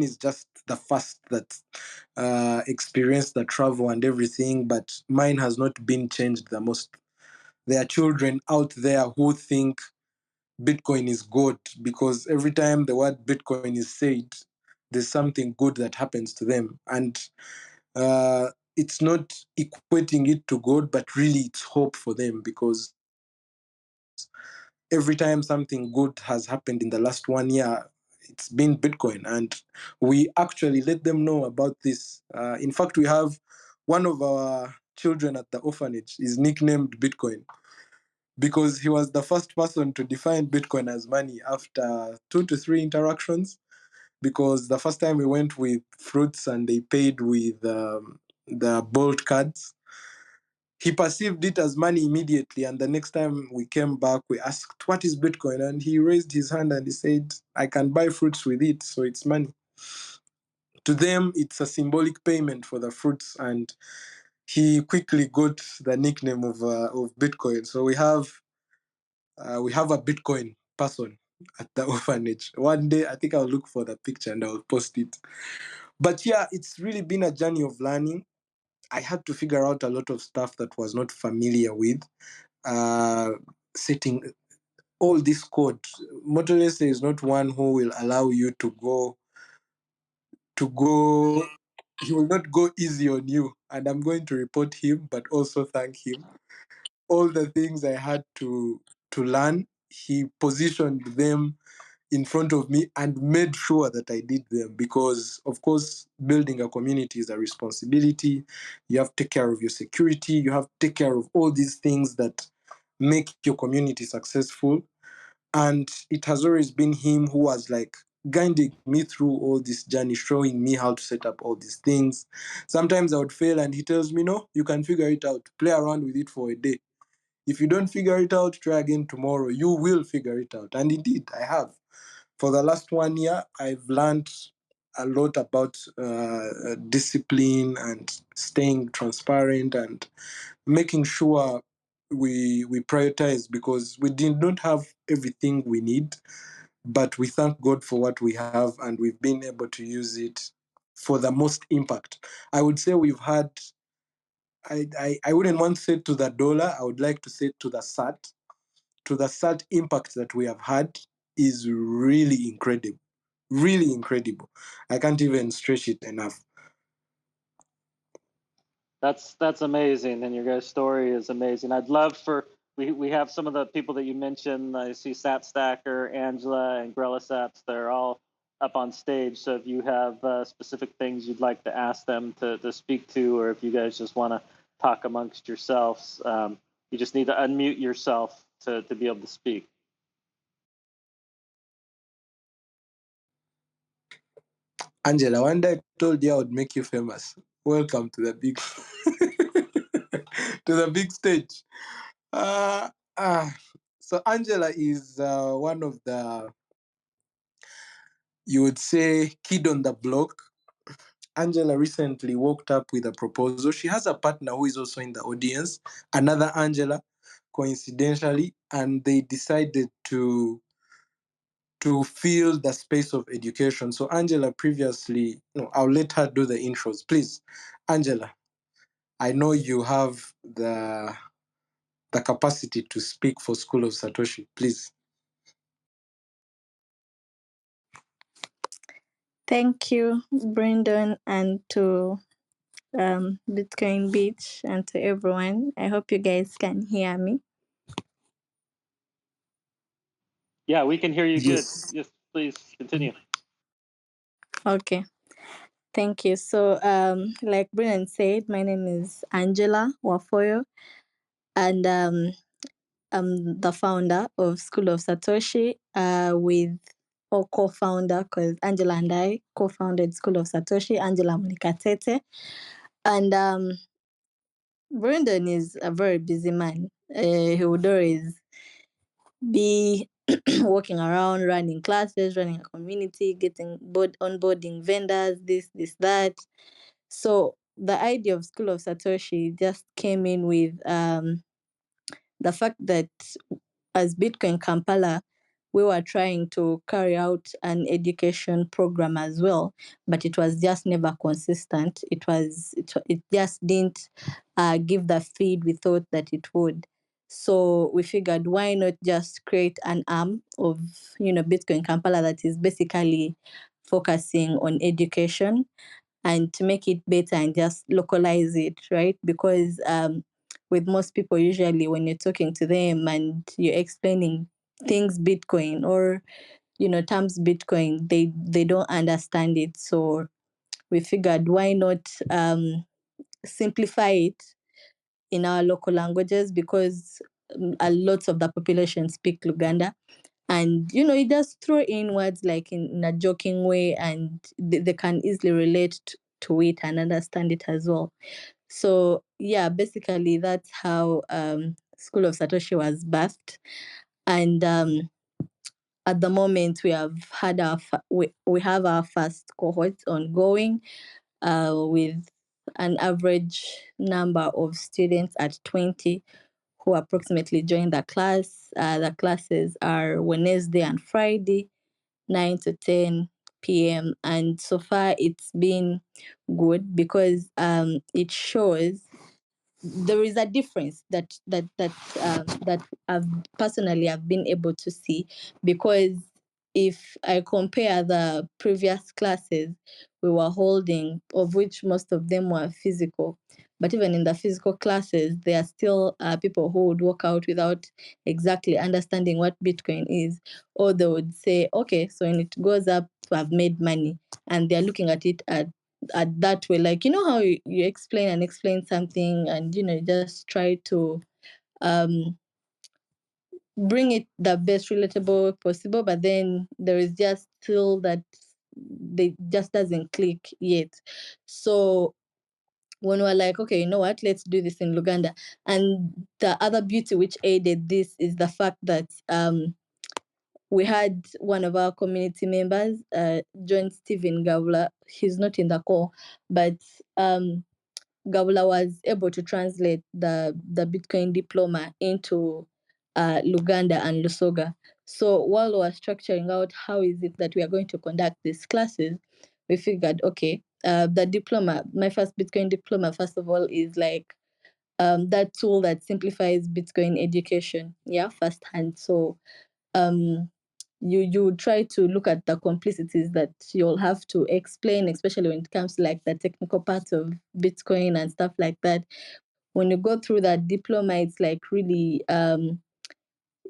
is just the first that experienced the travel and everything, but mine has not been changed the most. There are children out there who think Bitcoin is good because every time the word Bitcoin is said, there's something good that happens to them. And it's not equating it to God, but really it's hope for them because every time something good has happened in the last 1 year, it's been Bitcoin. And we actually let them know about this. In fact, we have one of our children at the orphanage is nicknamed Bitcoin because he was the first person to define Bitcoin as money after 2 to 3 interactions. Because the first time we went with fruits and they paid with the Bolt cards, he perceived it as money immediately. And the next time we came back, we asked, "What is Bitcoin?" And he raised his hand and he said, "I can buy fruits with it, so it's money." To them, it's a symbolic payment for the fruits. And he quickly got the nickname of Bitcoin. So we have a Bitcoin person at the orphanage. One day, I think I'll look for the picture and I'll post it. But yeah, it's really been a journey of learning. I had to figure out a lot of stuff that was not familiar with. Uh, Setting all this code. Motorless is not one who will allow you to go. He will not go easy on you. And I'm going to report him, but also thank him. All the things I had to learn, he positioned them in front of me and made sure that I did them because, of course, building a community is a responsibility. You have to take care of your security. You have to take care of all these things that make your community successful. And it has always been him who was like guiding me through all this journey, showing me how to set up all these things. Sometimes I would fail, and he tells me, "No, you can figure it out. Play around with it for a day. If you don't figure it out, try again tomorrow. You will figure it out." And indeed, I have. For the last 1 year, I've learned a lot about discipline and staying transparent and making sure we prioritize because we did not have everything we need, but we thank God for what we have and we've been able to use it for the most impact. I would say we've had, I wouldn't want to say to the dollar, I would like to say to the SAT impact that we have had is really incredible. Really incredible. I can't even stretch it enough. That's amazing, and your guys' story is amazing. I'd love for we have some of the people that you mentioned. I see Sat Stacker, Angela, and Grella Sats. They're all up on stage. So if you have specific things you'd like to ask them to speak to, or if you guys just want to talk amongst yourselves, you just need to unmute yourself to be able to speak. Angela, one day I told you I would make you famous. Welcome to the big to the big stage. Uh, uh, so Angela is one of the, you would say, kid on the block. Angela recently walked up with a proposal. She has a partner who is also in the audience, another Angela, coincidentally, and they decided to fill the space of education. So Angela previously, no, I'll let her do the intros. Please, Angela, I know you have the capacity to speak for School of Satoshi. Please. Thank you, Brendan, and to Bitcoin Beach and to everyone. I hope you guys can hear me. Yeah, we can hear you good. Yes. Yes, please continue. Okay, thank you. So, like Brendan said, my name is Angela Wafoyo, and I'm the founder of School of Satoshi with or co-founder, because Angela and I co-founded School of Satoshi, Angela Mlikatete. And Brendan is a very busy man. He would always be walking around, running classes, running a community, getting onboarding vendors, this, that. So the idea of School of Satoshi just came in with the fact that as Bitcoin Kampala, we were trying to carry out an education program as well, but it was just never consistent. It just didn't give the feed we thought that it would. So we figured, why not just create an arm of Bitcoin Kampala that is basically focusing on education, and to make it better and just localize it, right? Because with most people, usually when you're talking to them and you're explaining things Bitcoin or terms Bitcoin, they don't understand it. So we figured, why not simplify it in our local languages, because a lot of the population speak Luganda, and you just throw in words like in a joking way, and they can easily relate to it and understand it as well. So yeah, basically that's how School of Satoshi was birthed. And at the moment we have had we have our first cohort ongoing with an average number of students at 20 who approximately join the class. The classes are Wednesday and Friday, 9 to 10 p.m. And so far it's been good, because it shows there is a difference that I've personally have been able to see, because if I compare the previous classes we were holding, of which most of them were physical, but even in the physical classes, there are still people who would walk out without exactly understanding what Bitcoin is, or they would say, okay, so when it goes up, I've made money, and they're looking at it at that way, like how you explain something, and just try to um bring it the best relatable possible, but then there is just still that they just doesn't click yet. So when we're like, okay, you know what, let's do this in Luganda. And the other beauty which aided this is the fact that we had one of our community members, John Stephen Gavula. He's not in the call, but Gabula was able to translate the Bitcoin diploma into Luganda and Lusoga. So while we were structuring out how is it that we are going to conduct these classes, we figured, okay, the diploma, my first Bitcoin diploma, first of all, is like that tool that simplifies Bitcoin education, yeah, firsthand. So um, you try to look at the complicities that you'll have to explain, especially when it comes to like the technical parts of Bitcoin and stuff like that. When you go through that diploma, it's like really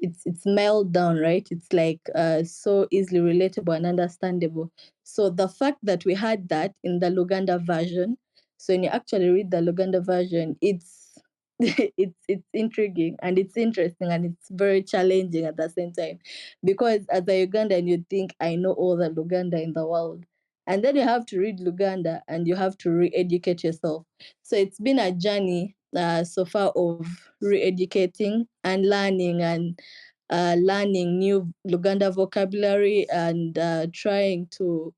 it's mailed down, right? It's like so easily relatable and understandable. So the fact that we had that in the Luganda version, so when you actually read the Luganda version, it's it's intriguing and it's interesting and it's very challenging at the same time, because as a Ugandan you think I know all the Luganda in the world, and then you have to read Luganda and you have to re-educate yourself. So it's been a journey so far of re-educating and learning new Luganda vocabulary and trying to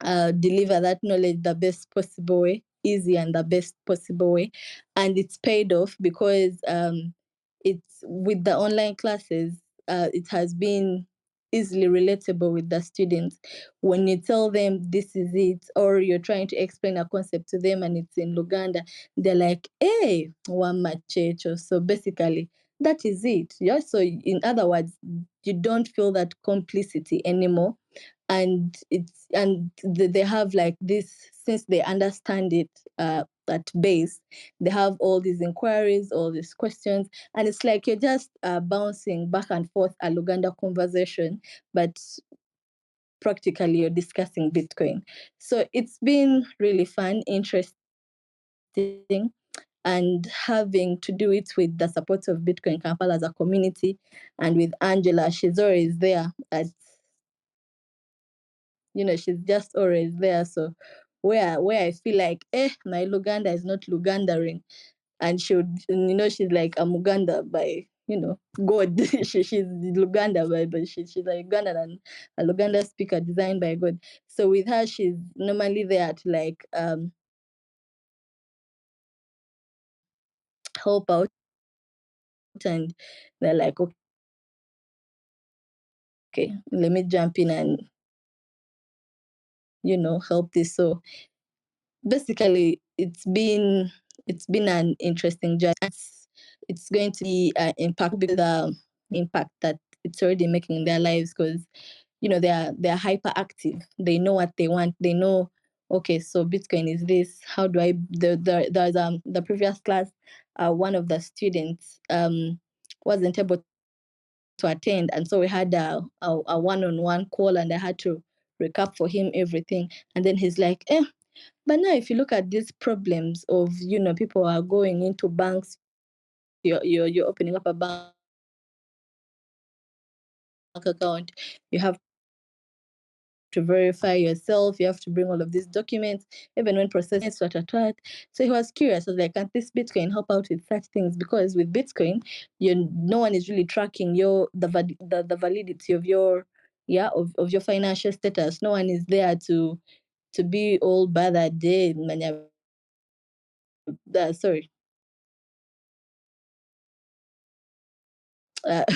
deliver that knowledge the best possible way, easy and the best possible way. And it's paid off because it's with the online classes, it has been easily relatable with the students. When you tell them this is it, or you're trying to explain a concept to them and it's in Luganda, they're like, hey, wamachecho. So basically, that is it. Yeah. So in other words, you don't feel that complicity anymore, and they have like this, since they understand it at base, they have all these inquiries, all these questions, and it's like you're just bouncing back and forth a Luganda conversation, but practically you're discussing Bitcoin. So it's been really fun, interesting, and having to do it with the support of Bitcoin Kampala as a community, and with Angela, she's always there at, she's just always there. So where I feel like, my Luganda is not Lugandering, and she would, she's like a Muganda by, God. She's Luganda by, but she's a Ugandan and a Luganda speaker designed by God. So with her, she's normally there to like help out, and they're like, okay, let me jump in and help this. So basically, it's been an interesting journey. It's going to be impact, because the impact that it's already making in their lives, because they're hyperactive. They know what they want. They know, okay, so Bitcoin is this. How do I? There's the previous class, one of the students wasn't able to attend, and so we had a one-on-one call, and I had to recap for him everything. And then he's like, but now if you look at these problems of, people are going into banks, you're opening up a bank account, you have to verify yourself, you have to bring all of these documents, even when processing it. So he was curious. I was like, can't this Bitcoin help out with such things? Because with Bitcoin, no one is really tracking the validity of your of your financial status. No one is there to be all bad that day. Sorry,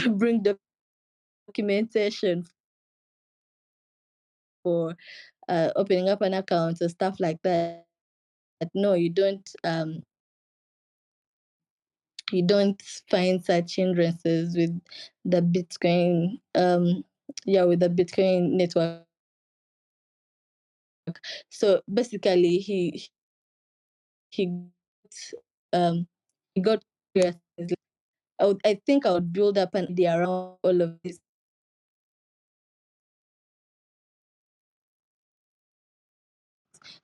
bring documentation for opening up an account or stuff like that. No, you don't find such hindrances with the Bitcoin with the Bitcoin network. So basically he he got curious. I think I would build up an idea around all of this.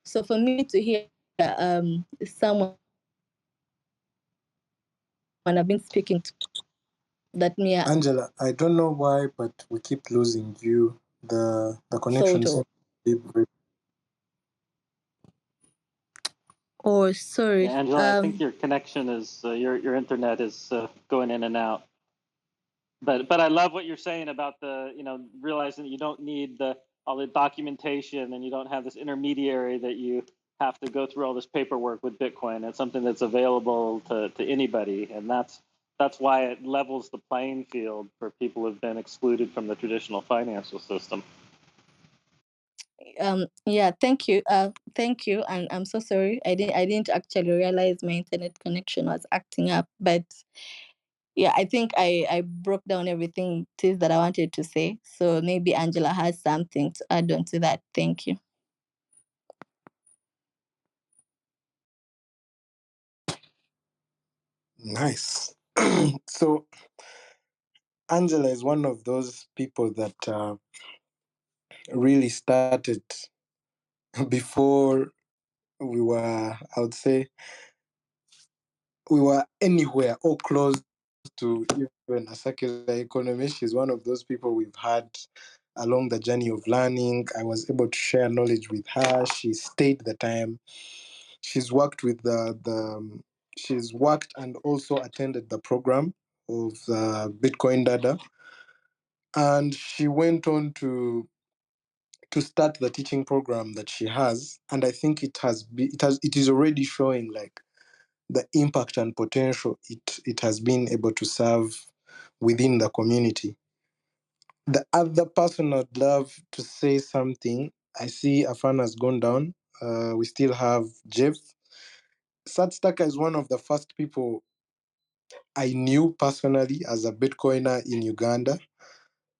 So for me to hear someone I've been speaking to, that me Angela, I don't know why, but we keep losing you. The connection thought seems of. to be breaking. Oh, sorry. Yeah, Angela, I think your connection is your internet is going in and out. But I love what you're saying about the realizing that you don't need all the documentation, and you don't have this intermediary that you have to go through all this paperwork with Bitcoin. It's something that's available to anybody, and that's why it levels the playing field for people who've been excluded from the traditional financial system. Yeah, thank you, and I'm so sorry. I didn't actually realize my internet connection was acting up, but yeah, I think I broke down everything it is that I wanted to say. So maybe Angela has something to add on to that. Thank you. Nice. So Angela is one of those people that really started before we were, I would say, we were anywhere or close to even a circular economy. She's one of those people we've had along the journey of learning. I was able to share knowledge with her. She stayed the time. She's worked with she's worked and also attended the program of Bitcoin Dada, and she went on to start the teaching program that she has. And I think it is already showing like the impact and potential it has been able to serve within the community. The other person I'd love to say something, I see Afan has gone down. We still have Jeff. Satstaka is one of the first people I knew personally as a Bitcoiner in Uganda.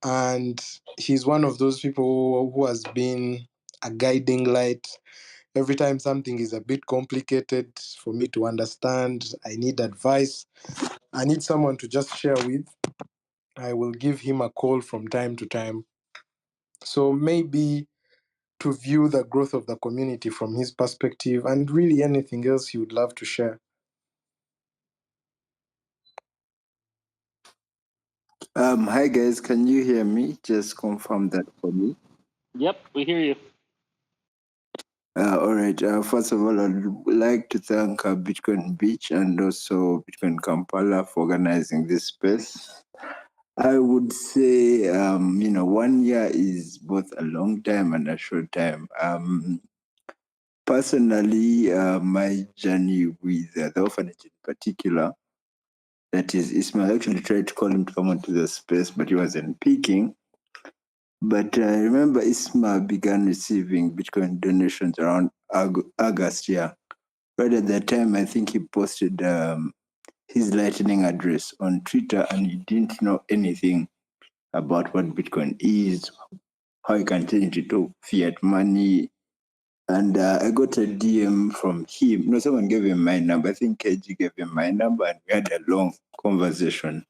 And he's one of those people who has been a guiding light. Every time something is a bit complicated for me to understand, I need advice, I need someone to just share with, I will give him a call from time to time. So maybe to view the growth of the community from his perspective and really anything else he would love to share. Hi guys, can you hear me? Just confirm that for me. Yep, we hear you. All right. First of all, I'd like to thank Bitcoin Beach and also Bitcoin Kampala for organizing this space. I would say, 1 year is both a long time and a short time. Personally, my journey with the orphanage in particular, that is, Ismail actually tried to call him to come onto the space, but he wasn't picking. But I remember Isma began receiving Bitcoin donations around August, yeah. Right at that time, I think he posted his Lightning address on Twitter, and he didn't know anything about what Bitcoin is, how you can change it to fiat money. And I got a DM from him. No, someone gave him my number. I think KG gave him my number, and we had a long conversation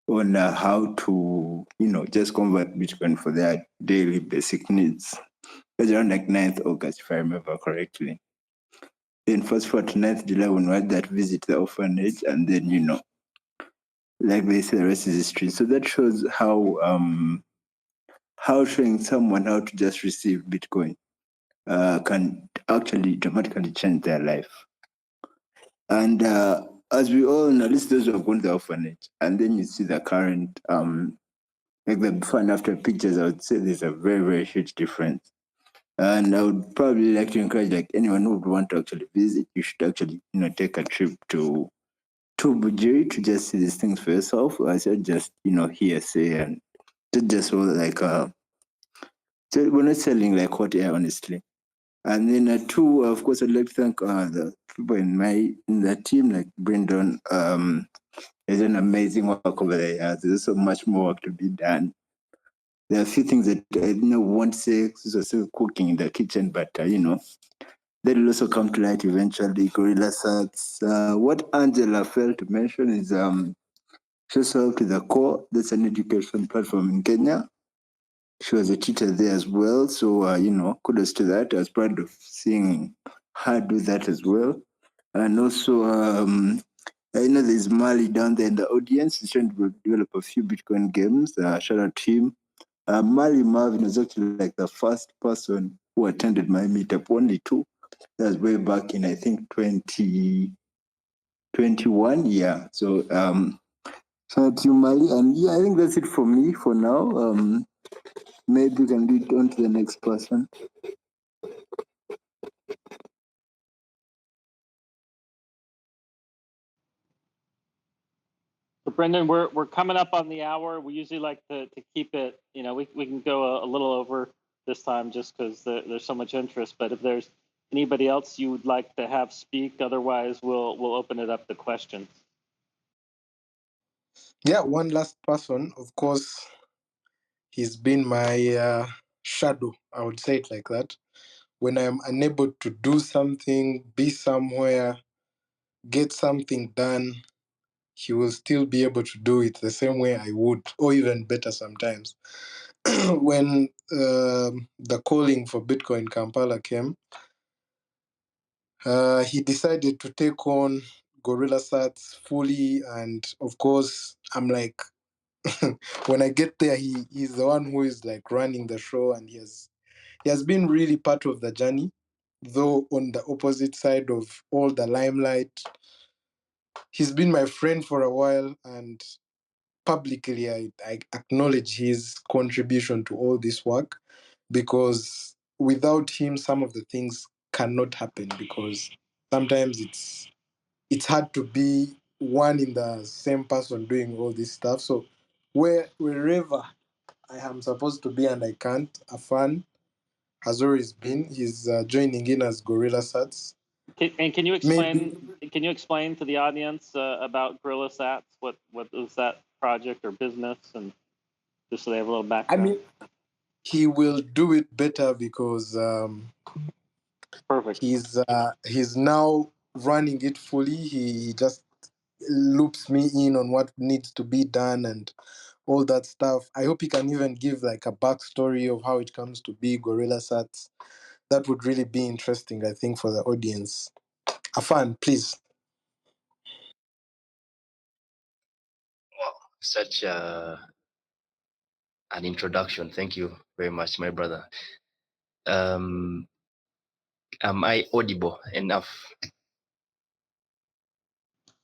on how to, just convert Bitcoin for their daily basic needs. It was around like 9th August, if I remember correctly. Then first for 9th July, when we had that visit to the orphanage, and then, like they say, the rest is history. So that shows how showing someone how to just receive Bitcoin can actually dramatically change their life. And as we all know, at least those who have gone to the orphanage, and then you see the current, like the before and after pictures, I would say there's a very, very huge difference. And I would probably like to encourage like anyone who would want to actually visit, you should actually, take a trip to Bujiri to just see these things for yourself. I said just, hearsay and just all like so we're not selling like hot air, honestly. And then two, of course, I'd like to thank the people in the team, like Brendan. There's an amazing work over there. There's so much more work to be done. There are a few things that I won't say, because we're still cooking in the kitchen, but that will also come to light eventually. Gorilla Sats. What Angela failed to mention is she also helped with the core. That's an education platform in Kenya. She was a teacher there as well. So, kudos to that. I was proud of seeing her do that as well. And also, I know there's Mali down there in the audience. He's trying to develop a few Bitcoin games. Shout out to him. Mali Marvin was actually like the first person who attended my meetup, only two. That was way back in, I think, 2021. Yeah. So, shout out to you, Mali. And yeah, I think that's it for me for now. Maybe we can lead on to the next person. So Brendan, we're coming up on the hour. We usually like to keep it, we can go a little over this time just because there's so much interest. But if there's anybody else you would like to have speak, otherwise we'll open it up to questions. Yeah, one last person, of course, he's been my shadow, I would say it like that. When I'm unable to do something, be somewhere, get something done, he will still be able to do it the same way I would, or even better sometimes. When the calling for Bitcoin Kampala came, he decided to take on Gorilla Sats fully. And of course, I'm like, when I get there, he's the one who is like running the show, and he has been really part of the journey, though on the opposite side of all the limelight. He's been my friend for a while, and publicly I acknowledge his contribution to all this work, because without him some of the things cannot happen, because sometimes it's hard to be one in the same person doing all this stuff. So wherever I am supposed to be and I can't, a fan has always been. He's joining in as Gorilla Sats. And Maybe, can you explain to the audience about Gorilla Sats? What is that project or business, and just so they have a little I background. mean, he will do it better, because Perfect. he's now running it fully. He just loops me in on what needs to be done and all that stuff. I hope he can even give like a backstory of how it comes to be Gorilla Sats. That would really be interesting, I think, for the audience. Afan, please. Wow, such an introduction. Thank you very much, my brother. Um, am I audible enough?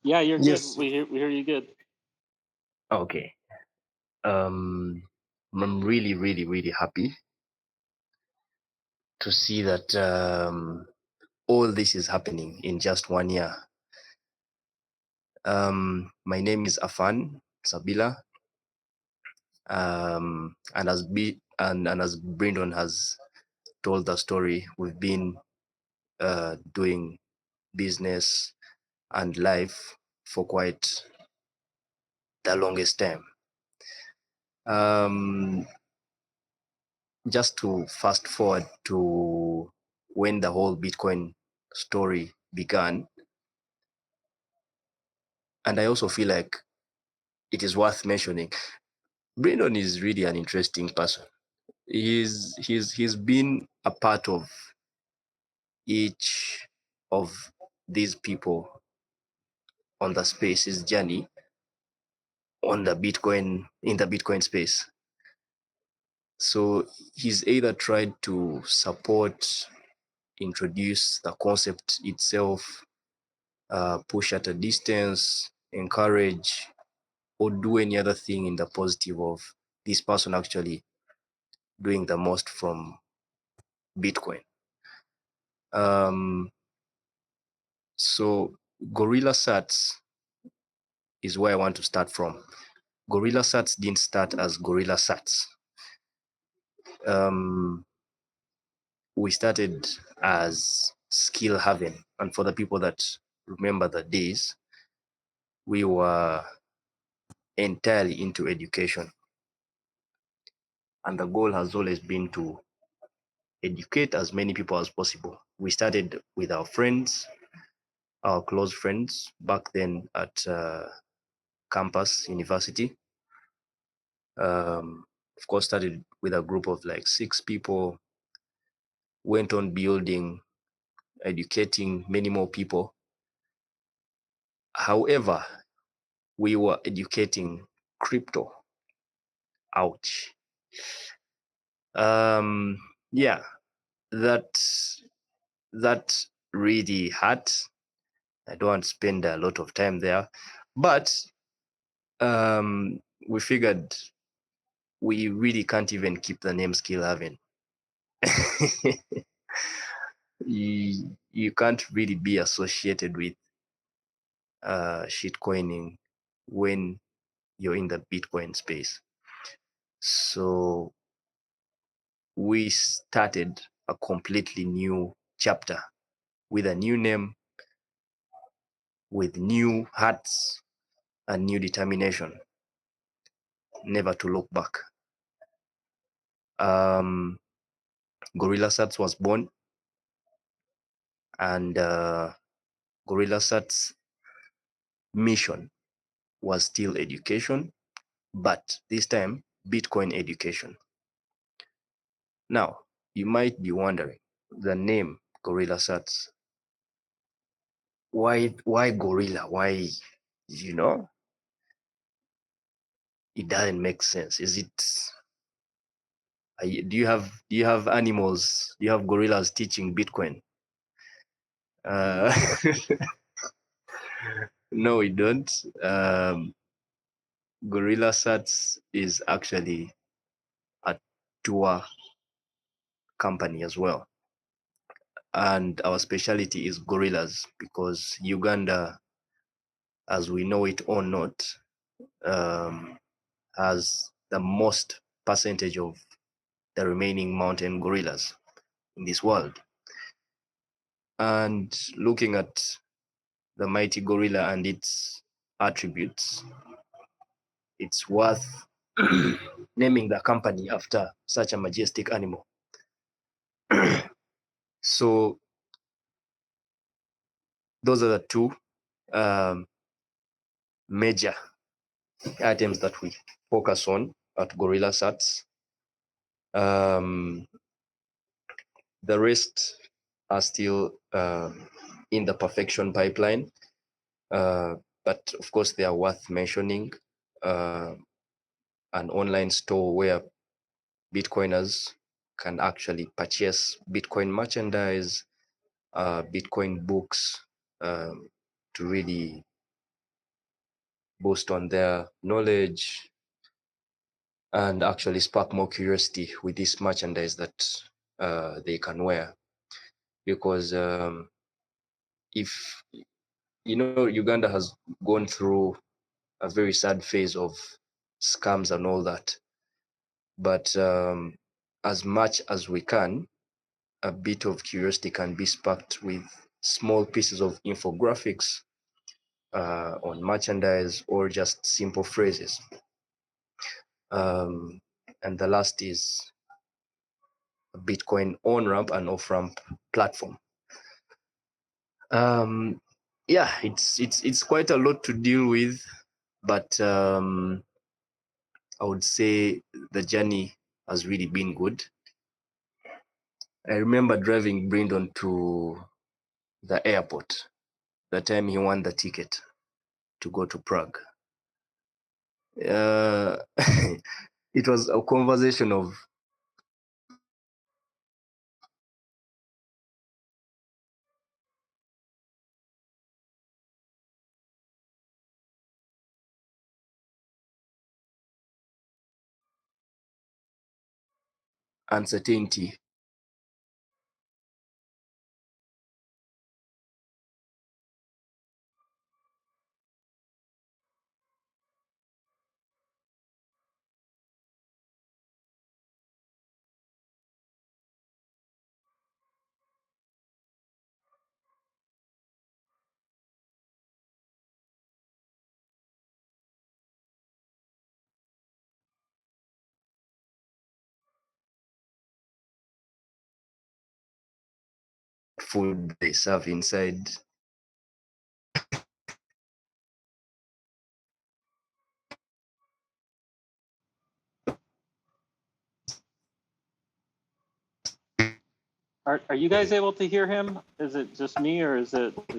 Yeah, you're good. Yes. We hear you good. Okay. I'm really, really, really happy to see that all this is happening in just 1 year. My name is Afan Sabila, and as Brandon has told the story, we've been doing business and life for quite the longest time. Um, just to fast forward to when the whole Bitcoin story began, and I also feel like it is worth mentioning. Brandon is really an interesting person. He's been a part of each of these people on the space's journey on the Bitcoin in the Bitcoin space. So he's either tried to support, introduce the concept itself, push at a distance, encourage, or do any other thing in the positive of this person actually doing the most from Bitcoin. Um, so Gorilla Sats is where I want to start from. Gorilla Sats didn't start as Gorilla Sats. Um, we started as Skill Haven, and for the people that remember the days, we were entirely into education, and the goal has always been to educate as many people as possible. We started with our friends, our close friends back then at campus university. Of course, started with a group of like 6 people, went on building, educating many more people. However, we were educating crypto. Ouch. Um, yeah, that that really hurt. I don't want to spend a lot of time there, but we figured we really can't even keep the name Skill Haven. You can't really be associated with shitcoining when you're in the Bitcoin space. So we started a completely new chapter with a new name, with new hearts and new determination, never to look back. Gorilla Sats was born, and Gorilla Sats mission was still education, but this time Bitcoin education. Now, you might be wondering, the name Gorilla Sats, why gorilla? Why, you know? it doesn't make sense. Is it? Do you have animals? Do you have gorillas teaching Bitcoin? No, we don't. Gorilla Sats is actually a tour company as well, and our specialty is gorillas because Uganda, as we know it or not, um, has the most percentage of the remaining mountain gorillas in this world. And looking at the mighty gorilla and its attributes, it's worth naming the company after such a majestic animal. So those are the two major items that we focus on at Gorilla Sats. The rest are still in the perfection pipeline, but of course they are worth mentioning. An online store where Bitcoiners can actually purchase Bitcoin merchandise, Bitcoin books, to really boost on their knowledge and actually spark more curiosity with this merchandise that they can wear. Because if Uganda has gone through a very sad phase of scams and all that, but as much as we can, a bit of curiosity can be sparked with small pieces of infographics on merchandise or just simple phrases. And the last is a Bitcoin on-ramp and off-ramp platform. Yeah, it's quite a lot to deal with, but I would say the journey has really been good. I remember driving Brandon to the airport the time he won the ticket to go to Prague. It was a conversation of uncertainty. Food they serve inside. Are you guys able to hear him? Is it just me, or is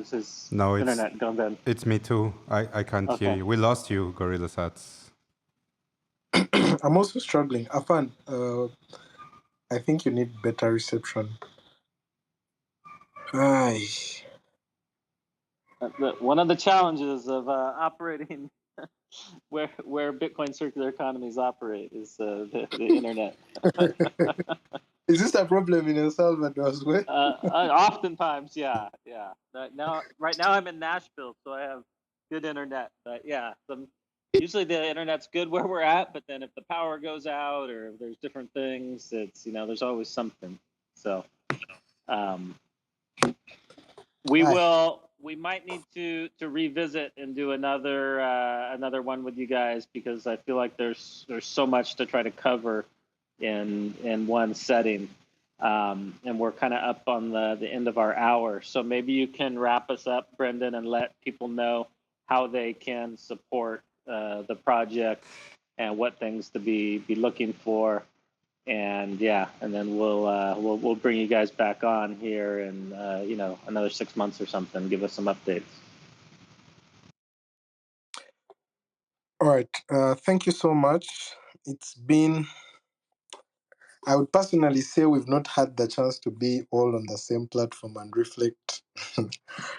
his No, internet gone dead? it's me too. I can't hear Okay. you. We lost you, Gorilla Sats. I'm also struggling. Afan, I think you need better reception. Aye. One of the challenges of operating where Bitcoin circular economies operate is the internet. Is this a problem in El Salvador as well? Oftentimes, yeah. Right now, I'm in Nashville, so I have good internet. But yeah, usually the internet's good where we're at. But then if the power goes out or if there's different things, it's there's always something. So we Aye. will. We might need to revisit and do another one with you guys because I feel like there's so much to try to cover in one setting. And we're kind of up on the end of our hour. So maybe you can wrap us up, Brendan, and let people know how they can support the project and what things to be looking for. And yeah, and then we'll bring you guys back on here in another 6 months or something. Give us some updates. All right. Thank you so much. It's been, I would personally say we've not had the chance to be all on the same platform and reflect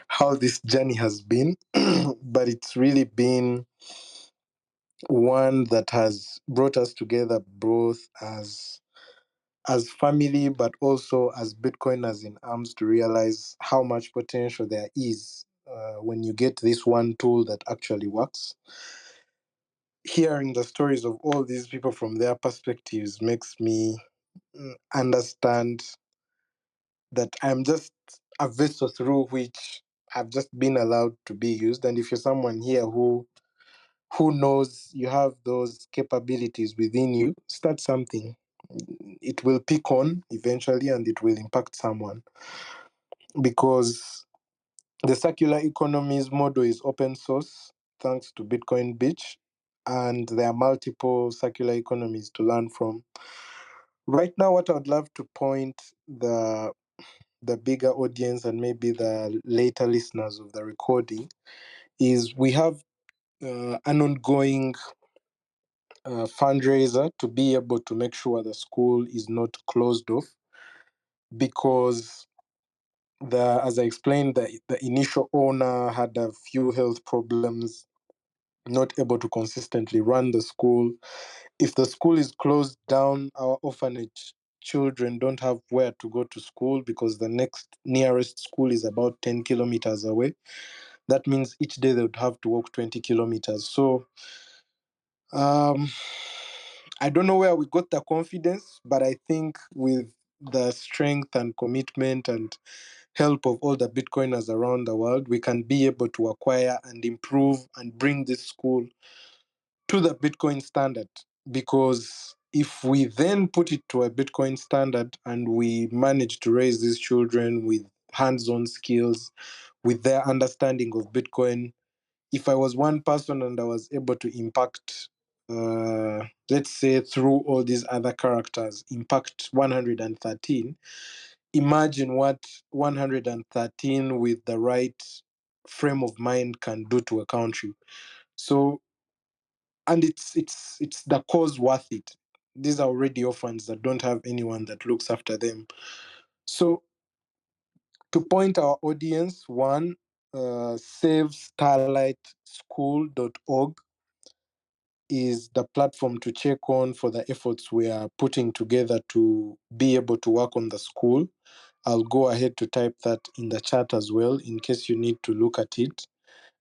how this journey has been, but it's really been one that has brought us together both as family, but also as Bitcoiners in arms, to realize how much potential there is when you get this one tool that actually works. Hearing the stories of all these people from their perspectives makes me understand that I'm just a vessel through which I've just been allowed to be used. And if you're someone here who knows you have those capabilities within you, start something. It will pick on eventually and it will impact someone, because the circular economies model is open source thanks to Bitcoin Beach, and there are multiple circular economies to learn from. Right now, what I would love to point the bigger audience and maybe the later listeners of the recording is we have an ongoing fundraiser to be able to make sure the school is not closed off, because as I explained, the initial owner had a few health problems, not able to consistently run the school. If the school is closed down, our orphanage children don't have where to go to school because the next nearest school is about 10 kilometers away. That means each day they would have to walk 20 kilometers. So I don't know where we got the confidence, but I think with the strength and commitment and help of all the Bitcoiners around the world, we can be able to acquire and improve and bring this school to the Bitcoin standard. Because if we then put it to a Bitcoin standard and we manage to raise these children with hands-on skills, with their understanding of Bitcoin, if I was one person and I was able to impact, let's say through all these other characters, impact 113, imagine what 113 with the right frame of mind can do to a country. So, and it's the cause worth it. These are already orphans that don't have anyone that looks after them. So, to point our audience, one, savestarlightschool.org is the platform to check on for the efforts we are putting together to be able to work on the school. I'll go ahead to type that in the chat as well in case you need to look at it.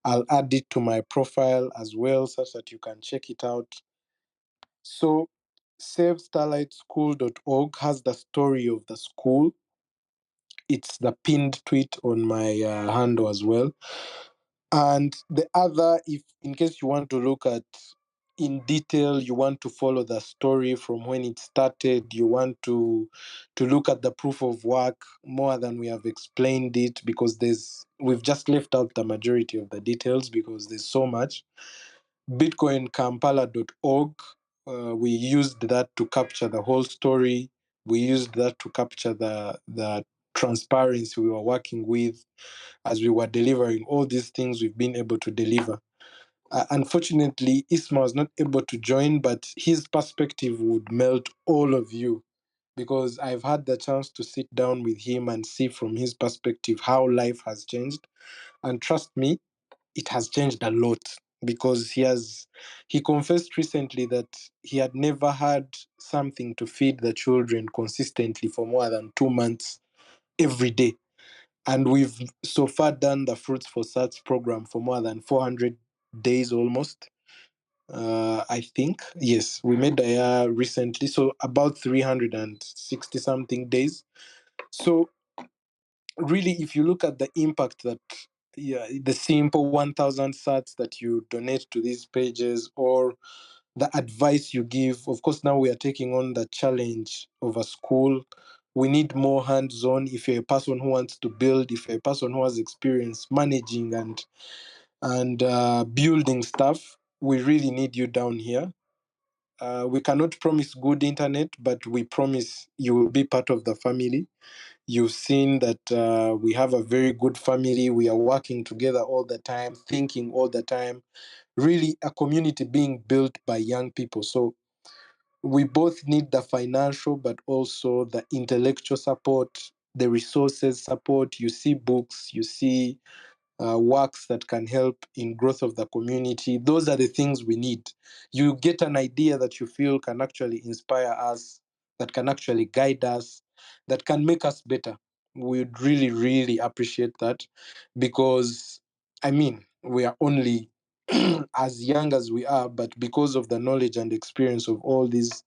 I'll add it to my profile as well such that you can check it out. So, savestarlightschool.org has the story of the school. It's the pinned tweet on my handle as well. And the other, if in case you want to look at in detail, you want to follow the story from when it started, you want to look at the proof of work more than we have explained it, because we've just left out the majority of the details because there's so much. bitcoinkampala.org, we used that to capture the whole story. We used that to capture the transparency we were working with as we were delivering all these things we've been able to deliver. Unfortunately, Isma was not able to join, but his perspective would melt all of you, because I've had the chance to sit down with him and see from his perspective how life has changed. And trust me, it has changed a lot, because he confessed recently that he had never had something to feed the children consistently for more than 2 months every day. And we've so far done the Fruits for Sats program for more than 400 days almost. I think, yes, we made the year recently, so about 360 something days. So, really, if you look at the impact that, yeah, the simple 1,000 sats that you donate to these pages, or the advice you give, of course, now we are taking on the challenge of a school. We need more hands-on. If you're a person who wants to build, if you're a person who has experience managing and building stuff, we really need you down here. We cannot promise good internet, but we promise you will be part of the family. You've seen that we have a very good family. We are working together all the time, thinking all the time. really a community being built by young people. So we both need the financial, but also the intellectual support, the resources support. You see books, you see works that can help in growth of the community. Those are the things we need. You get an idea that you feel can actually inspire us, that can actually guide us, that can make us better. We'd really, really appreciate that, because I mean, we are only as young as we are, but because of the knowledge and experience of all these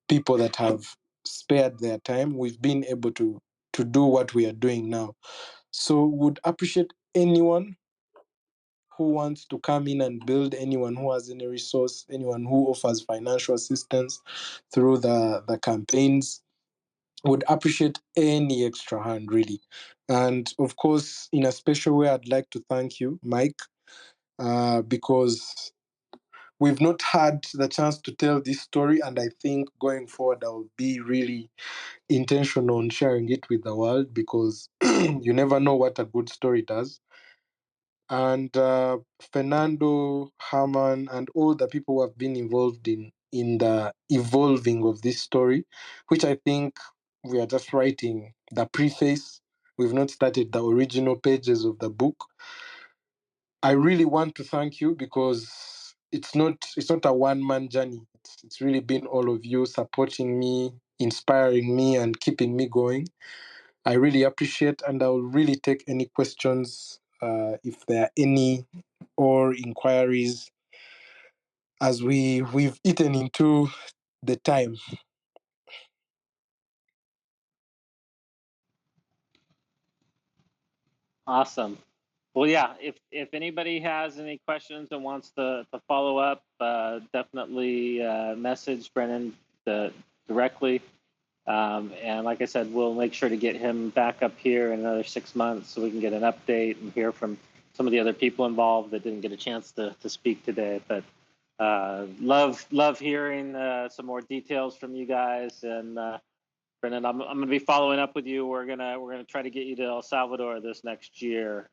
people that have spared their time, we've been able to do what we are doing now. So would appreciate anyone who wants to come in and build, anyone who has any resource, anyone who offers financial assistance through the campaigns. Would appreciate any extra hand, really. And of course, in a special way, I'd like to thank you, Mike, because we've not had the chance to tell this story, and I think going forward I'll be really intentional on sharing it with the world, because you never know what a good story does. And Fernando, Herman, and all the people who have been involved in the evolving of this story, which I think we are just writing the preface. We've not started the original pages of the book. I really want to thank you, because it's not a one-man journey. It's really been all of you supporting me, inspiring me, and keeping me going. I really appreciate, and I'll really take any questions if there are any, or inquiries, as we've eaten into the time. Awesome. Well, yeah, if anybody has any questions and wants to follow up, definitely message Brennan directly. And like I said, we'll make sure to get him back up here in another 6 months so we can get an update and hear from some of the other people involved that didn't get a chance to speak today. But love hearing some more details from you guys. And Brendan, I'm going to be following up with you. We're gonna try to get you to El Salvador this next year,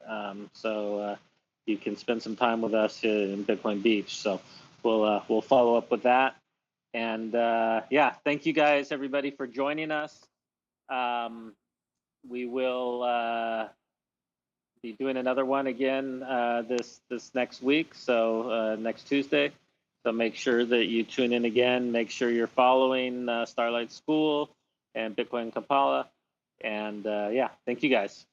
so you can spend some time with us in Bitcoin Beach. So we'll follow up with that. And yeah, thank you guys, everybody, for joining us. We will be doing another one again this next week, so next Tuesday. So make sure that you tune in again. Make sure you're following Starlight School and Bitcoin Kampala. And yeah, thank you guys.